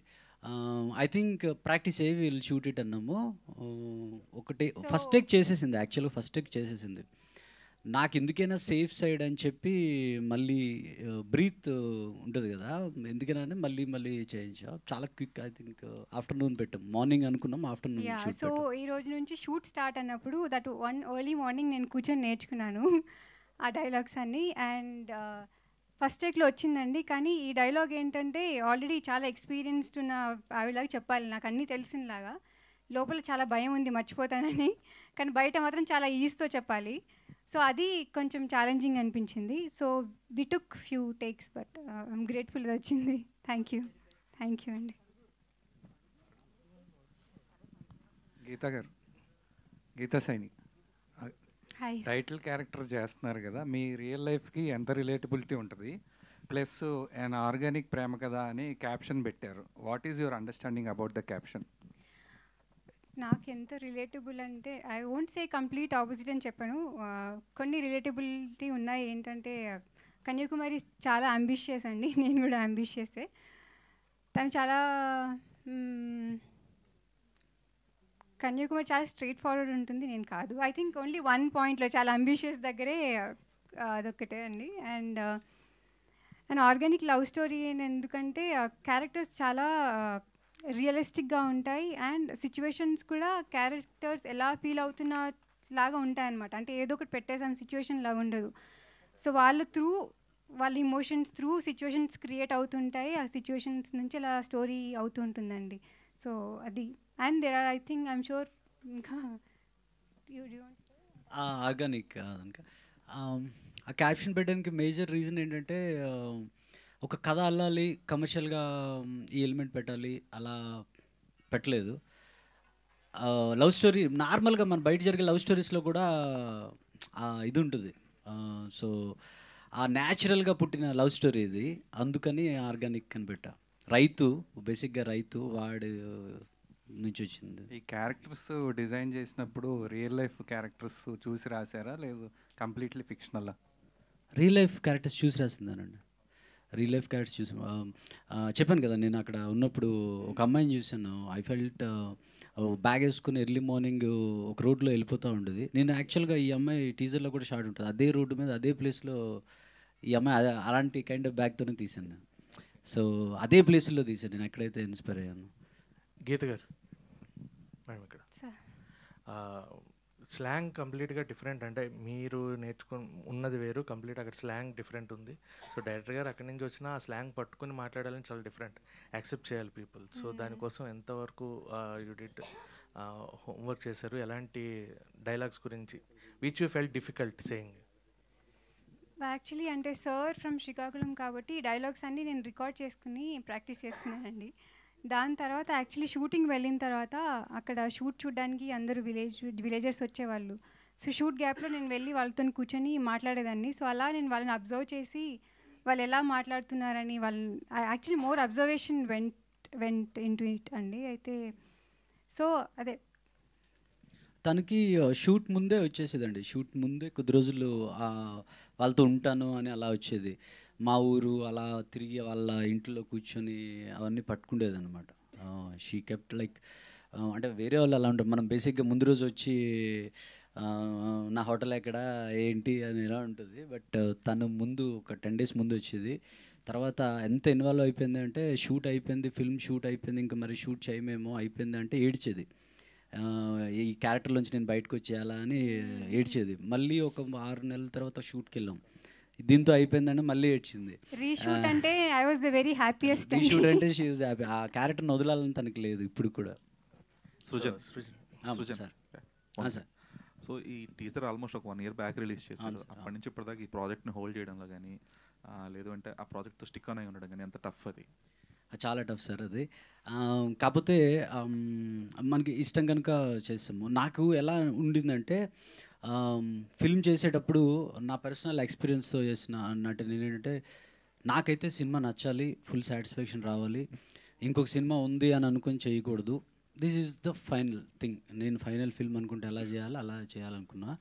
ఐ థింక్ ప్రాక్టీస్ అయ్యి వీళ్ళు షూట్ ఇట్ అన్నాము. ఒకటి ఫస్ట్ టేక్ చేసేసింది, యాక్చువల్గా ఫస్ట్ టేక్ చేసేసింది. నాకు ఎందుకైనా సేఫ్ సైడ్ అని చెప్పి మళ్ళీ బ్రీత్ ఉంటుంది కదా, ఎందుకైనా అని మళ్ళీ మళ్ళీ చేయించా. చాలా క్విక్, ఐ థింక్ ఆఫ్టర్నూన్ పెట్టాం, మార్నింగ్ అనుకున్నాం, ఆఫ్టర్నూన్ షూట్ సో ఈ రోజు నుంచి షూట్ స్టార్ట్ అన్నప్పుడు దట్ ఎర్లీ మార్నింగ్ నేను కూర్చొని నేర్చుకున్నాను ఆ డైలాగ్స్ అన్నీ. అండ్ ఫస్ట్ టేక్లో వచ్చిందండి. కానీ ఈ డైలాగ్ ఏంటంటే ఆల్రెడీ చాలా ఎక్స్పీరియన్స్డ్ ఉన్న ఆవిడలాగా చెప్పాలి, నాకు అన్నీ తెలిసినలాగా. లోపల చాలా భయం ఉంది మర్చిపోతానని, కానీ బయట మాత్రం చాలా ఈజీతో చెప్పాలి. సో అది కొంచెం ఛాలెంజింగ్ అనిపించింది. So we took few takes, but I'm grateful ఇది వచ్చింది. థ్యాంక్ యూ అండి. గీతా గారు, Geetha Saini hi. Title character చేస్తున్నారు కదా, మీ రియల్ లైఫ్కి ఎంత రిలేటబిలిటీ ఉంటుంది, ప్లస్ an ఆర్గానిక్ ప్రేమ కదా అని క్యాప్షన్ పెట్టారు. What is your understanding about the caption? నాకు ఎంత రిలేటబుల్ అంటే I won't say complete opposite అని చెప్పాను. కొన్ని రిలేటబిలిటీ ఉన్నాయి. ఏంటంటే కన్యాకుమారి చాలా అంబిషియస్ అండి, నేను కూడా అంబిషియసే. తను చాలా కన్యాకుమారి చాలా స్ట్రైట్ ఫార్వర్డ్ ఉంటుంది, నేను కాదు. ఐ థింక్ ఓన్లీ వన్ పాయింట్లో చాలా అంబిషియస్ దగ్గరే అదొక్కటే అండి. అండ్ ఆర్గానిక్ లవ్ స్టోరీ ఎందుకంటే క్యారెక్టర్స్ చాలా రియలిస్టిక్గా ఉంటాయి. అండ్ సిచ్యువేషన్స్ కూడా క్యారెక్టర్స్ ఎలా ఫీల్ అవుతున్న లాగా ఉంటాయన్నమాట. అంటే ఏదో ఒకటి పెట్టేసాం సిచ్యువేషన్ లాగా ఉండదు. సో వాళ్ళ ఇమోషన్స్ త్రూ సిచ్యువేషన్స్ క్రియేట్ అవుతుంటాయి. ఆ సిచ్యువేషన్స్ నుంచి అలా స్టోరీ అవుతూ ఉంటుందండి. సో అది. And there are, I think, I'm sure, ఇంకా ఆర్గానిక్ కనుక ఆ క్యాప్షన్ పెట్టడానికి మేజర్ రీజన్ ఏంటంటే, ఒక కథ అల్లాలి, కమర్షియల్గా ఈ ఎలిమెంట్ పెట్టాలి అలా పెట్టలేదు. లవ్ స్టోరీ నార్మల్గా మన బయట జరిగే లవ్ స్టోరీస్లో కూడా ఇది ఉంటుంది. సో ఆ న్యాచురల్గా పుట్టిన లవ్ స్టోరీ ఇది, అందుకని ఆర్గానిక్ అని పెట్టా. బేసిక్గా రైతు వాడి నుంచి వచ్చింది. ఈ క్యారెక్టర్స్ డిజైన్ చేసినప్పుడు రియల్ లైఫ్ క్యారెక్టర్స్ చూసి రాశారా, లేదు కంప్లీట్లీ ఫిక్షనలా? రియల్ లైఫ్ క్యారెక్టర్స్ చూసి రాసిందానండి. రియల్ లైఫ్ క్యారెక్టర్స్ చూసి చెప్పాను కదా, నేను అక్కడ ఉన్నప్పుడు ఒక అమ్మాయిని చూశాను. ఐ ఫెల్ట్ బ్యాగ్ వేసుకుని ఎర్లీ మార్నింగ్ ఒక రోడ్లో వెళ్ళిపోతూ ఉండేది. నేను యాక్చువల్గా ఈ అమ్మాయి టీజర్లో కూడా షార్ట్ ఉంటుంది, అదే రోడ్డు మీద అదే ప్లేస్లో ఈ అమ్మాయి అలాంటి కైండ్ ఆఫ్ బ్యాగ్తోనే తీశాను నేను. సో అదే ప్లేస్లో తీశాను నేను, ఎక్కడైతే ఇన్స్పైర్ అయ్యాను. గీత గారు మేడం, ఇక్కడ స్లాంగ్ కంప్లీట్గా డిఫరెంట్. అంటే మీరు ఉన్నది వేరు, కంప్లీట్ అక్కడ స్లాంగ్ డిఫరెంట్ ఉంది. సో డైరెక్టర్ గారు అక్కడి నుంచి వచ్చిన ఆ స్లాంగ్ పట్టుకుని మాట్లాడాలని చాలా డిఫరెంట్, యాక్సెప్ట్ చేయాలి పీపుల్. సో దానికోసం ఎంతవరకు యూ డిడ్ హోంవర్క్ చేశారు? ఎలాంటి డైలాగ్స్ గురించి which you felt difficult saying? Actually అంటే సార్ ఫ్రమ్ శ్రీకాకుళం కాబట్టి డైలాగ్స్ అన్నీ నేను రికార్డ్ చేసుకుని ప్రాక్టీస్ చేసుకున్నానండి. దాని తర్వాత యాక్చువల్లీ షూటింగ్ వెళ్ళిన తర్వాత అక్కడ షూట్ చూడడానికి అందరూ విలేజర్స్ వచ్చేవాళ్ళు. సో షూట్ గ్యాప్లో నేను వెళ్ళి వాళ్ళతో కూర్చొని మాట్లాడేదాన్ని. సో అలా నేను వాళ్ళని అబ్జర్వ్ చేసి వాళ్ళు ఎలా మాట్లాడుతున్నారని actually more observation vent into it అండి. అయితే సో అదే తనకి షూట్ ముందే వచ్చేసేదండి. షూట్ ముందే కొద్ది రోజులు వాళ్ళతో ఉంటాను అని అలా వచ్చేది. మా ఊరు అలా తిరిగి వాళ్ళ ఇంట్లో కూర్చొని అవన్నీ పట్టుకుండేది అనమాట. షీ కెప్ట్ లైక్, అంటే వేరే వాళ్ళు అలా ఉంటారు. మనం బేసిక్గా ముందు రోజు వచ్చి నా హోటల్ ఎక్కడ ఏంటి అని ఎలా ఉంటుంది. బట్ తను ముందు ఒక 10 days ముందు వచ్చేది. తర్వాత ఎంత ఇన్వాల్వ్ అయిపోయింది అంటే, షూట్ అయిపోయింది, ఫిల్మ్ షూట్ అయిపోయింది, ఇంకా మరి షూట్ చేయమేమో అయిపోయింది అంటే ఏడ్చేది. ఈ క్యారెక్టర్లోంచి నేను బయటకు వచ్చేయాలా అని ఏడ్చేది. మళ్ళీ ఒక 6 నెలల తర్వాత షూట్కి వెళ్ళాం, దీంతో అయిపోయిందని మళ్ళీ ఏడ్చింది. రీషూట్ అంటే I was the very happiest. Reshoot అంటే షీ ఈజ్ హ్యాపీ. ఆ క్యారెక్టర్ని వదలాలని తనకి లేదు ఇప్పుడు కూడా. సృజన్ సార్, సో ఈ టీజర్ ఆల్మోస్ట్ ఒక 1 year బ్యాక్ రిలీజ్ చేశారు. అప్పటి నుంచి ఇప్పటిదాకా ఈ ప్రాజెక్ట్ని హోల్డ్ చేయడంలో కానీ, లేదు అంటే ఆ ప్రాజెక్ట్తో స్టిక్ ఆన్ అయి ఉండడం కానీ ఎంత టఫ్ అది? చాలా టఫ్ సార్ అది. కాకపోతే మనకి ఇష్టం కనుక చేస్తాము. నాకు ఎలా ఉండిందంటే, ఫిల్మ్ చేసేటప్పుడు నా పర్సనల్ ఎక్స్పీరియన్స్తో చేసిన అన్నట్టు నేనేంటంటే, నాకైతే సినిమా నచ్చాలి, ఫుల్ సాటిస్ఫాక్షన్ రావాలి, ఇంకొక సినిమా ఉంది అని అనుకొని చేయకూడదు. This is the final thing. నేను ఫైనల్ ఫిల్మ్ అనుకుంటే ఎలా చేయాలో అలా చేయాలనుకున్నా.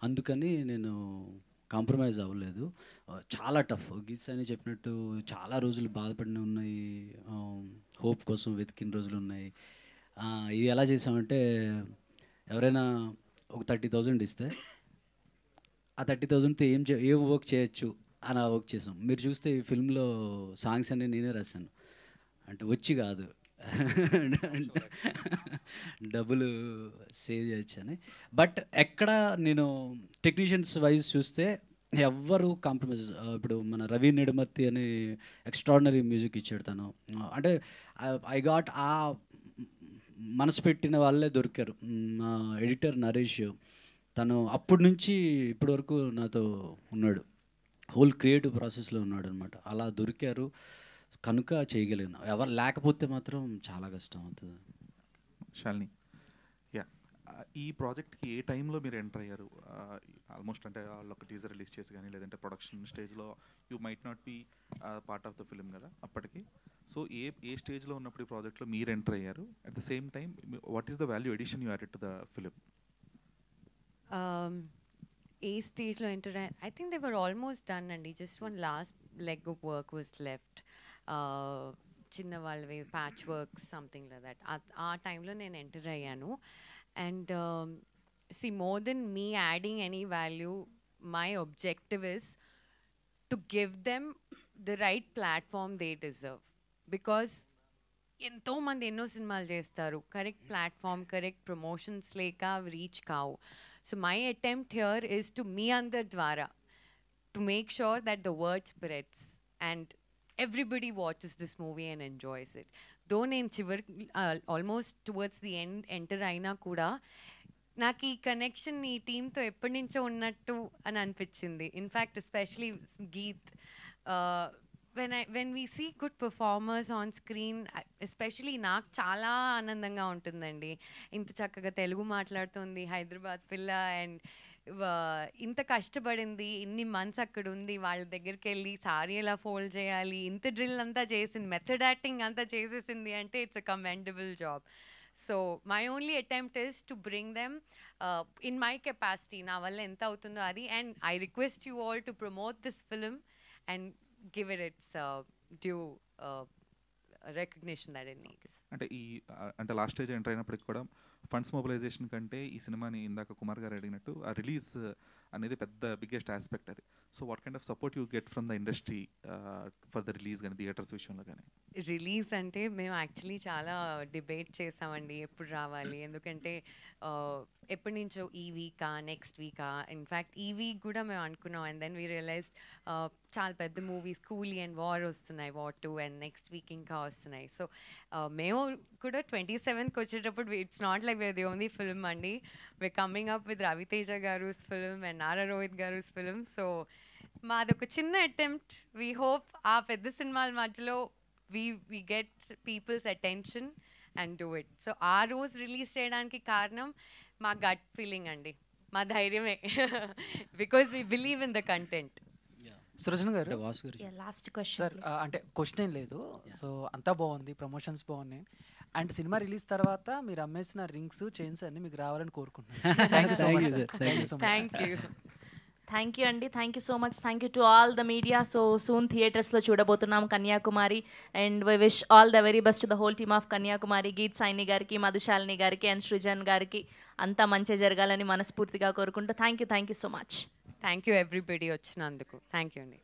అందుకని నేను కాంప్రమైజ్ అవ్వలేదు. చాలా టఫ్. గీత అని చెప్పినట్టు చాలా రోజులు బాధపడిన ఉన్నాయి, హోప్ కోసం వెతికిన రోజులు ఉన్నాయి. ఇది ఎలా చేసామంటే, ఎవరైనా ఒక 30,000 ఇస్తే ఆ 30,000తో ఏం వర్క్ చేయొచ్చు అని ఆ వర్క్ చేసాం. మీరు చూస్తే ఈ ఫిల్మ్లో సాంగ్స్ అన్నీ నేనే రాశాను, అంటే వచ్చి కాదు డబ్బులు సేవ్ చేయొచ్చు అని. బట్ ఎక్కడ నేను టెక్నీషియన్స్ వైజ్ చూస్తే ఎవ్వరు కాంప్రమైజ్. ఇప్పుడు మన రవి నెడుమర్తి అని ఎక్స్ట్రాడినరీ మ్యూజిక్ ఇచ్చాడు తను. అంటే ఐ గాట్ ఆ మనసు పెట్టిన వాళ్ళే దొరికారు. మా ఎడిటర్ నరేష్, తను అప్పటి నుంచి ఇప్పటి వరకు నాతో ఉన్నాడు, హోల్ క్రియేటివ్ ప్రాసెస్లో ఉన్నాడు అనమాట. అలా దొరికారు కనుక చేయగలిగిన. ఎవరు లేకపోతే మాత్రం చాలా కష్టం అవుతుంది. శాలిని, యా, ఈ ప్రాజెక్ట్కి ఏ టైంలో మీరు ఎంటర్ అయ్యారు? ఆల్మోస్ట్ అంటే వాళ్ళు ఒక టీజర్ రిలీజ్ చేసి కానీ లేదంటే ప్రొడక్షన్ స్టేజ్లో you might not be part of the film కదా అప్పటికి. సో ఏ స్టేజ్లో ఉన్నప్పుడు ఈ ప్రాజెక్ట్లో మీరు ఎంటర్ అయ్యారు? At the same time what is the value edition you added to the film? ఏ స్టేజ్లో ఎంటర్ అయ్యారు? I think they were almost done అండి. Just one last leg of work was left. చిన్న వాళ్ళవి patch work something like that. ఆ టైంలో నేను enter అయ్యాను. And see more than me adding any value, my objective is to give them the right platform they deserve. Because ఎంతోమంది ఎన్నో సినిమాలు చేస్తారు, కరెక్ట్ ప్లాట్ఫామ్, కరెక్ట్ ప్రమోషన్స్ లేక రీచ్ కావు. So my attempt here is to మీ అందరి ద్వారా to make sure that the word spreads and everybody watches this movie and enjoys it. Though నేను చివరికి ఆల్మోస్ట్ టువర్డ్స్ ది ఎంటర్ అయినా కూడా నాకు ఈ కనెక్షన్ ఈ టీంతో ఎప్పటి నుంచో ఉన్నట్టు అని అనిపించింది. In fact especially Geeth, when we see good performers on screen, especially నాకు చాలా ఆనందంగా ఉంటుందండి. ఇంత చక్కగా తెలుగు మాట్లాడుతుంది, హైదరాబాద్ పిల్ల, అండ్ ఇంత కష్టపడింది, ఇన్ని మంత్స్ అక్కడ ఉంది, వాళ్ళ దగ్గరికి వెళ్ళి సారీ ఎలా ఫోల్డ్ చేయాలి, ఇంత డ్రిల్ అంతా చేసింది, మెథడ్ యాక్టింగ్ అంతా చేసేసింది అంటే it's a commendable job. So my only attempt is to bring them in my capacity, నా వల్ల ఎంత అవుతుందో అది. And I request you all to promote this film and give it its due recognition that it needs. అంటే last stage enter అయినప్పటికి కూడా funds mobilisation కంటే ఈ సినిమాని ఇందాక కుమార్ గారు అడిగినట్టు ఆ రిలీజ్ అనేది పెద్ద బిగ్గెస్ట్ ఆస్పెక్ట్ అది. So what kind of support you get from the industry for the release కానీ థియేటర్స్ విషయంలో కానీ? రిలీజ్ అంటే మేము యాక్చువల్లీ చాలా డిబేట్ చేసామండి ఎప్పుడు రావాలి, ఎందుకంటే ఎప్పటి నుంచో ఈ వీకా నెక్స్ట్ వీకా, ఇన్ఫ్యాక్ట్ ఈ వీక్ కూడా మేము అనుకున్నాం. అండ్ దెన్ వీ రియలైజ్డ్ చాలా పెద్ద మూవీస్ కూలీ అండ్ వార్ వస్తున్నాయి, వార్ 2, అండ్ నెక్స్ట్ వీక్ ఇంకా వస్తున్నాయి. సో మేము కూడా 27th వచ్చేటప్పుడు it's not like where the only film అండి, we're coming up with Ravi Teja గారు's film and నారా రోహిత్ గారు's film. సో మాదొక చిన్న అటెంప్ట్. వీ హోప్ ఆ పెద్ద సినిమాల మధ్యలో we get people's attention and do it. So ఆ రోజు రిలీజ్ చేయడానికి కారణం మా గట్ ఫీలింగ్ అండి, మా ధైర్యమే, because we believe in the content. Srujan గారు, లాస్ట్ క్వశ్చన్ సార్, అంటే క్వశ్చన్ ఏం లేదు. సో అంతా బాగుంది, ప్రమోషన్స్ బాగున్నాయి, అండ్ సినిమా రిలీజ్ తర్వాత మీరు అమ్మేసిన రింగ్స్, చైన్స్ అన్ని మీకు రావాలని కోరుకుంటున్నాను. Thank you so much. Thank you అండి, thank you so much. Thank you to all the media. So soon థియేటర్స్లో చూడబోతున్నాం Kanyakumari, and we wish all the very best to the whole team of Kanyakumari. Geeth Saini గారికి, మధుశాలిని గారికి, and Srujan గారికి అంతా మంచి జరగాలని మనస్ఫూర్తిగా కోరుకుంటూ thank you so much. Thank you everybody వచ్చినందుకు. థ్యాంక్ యూ అండి.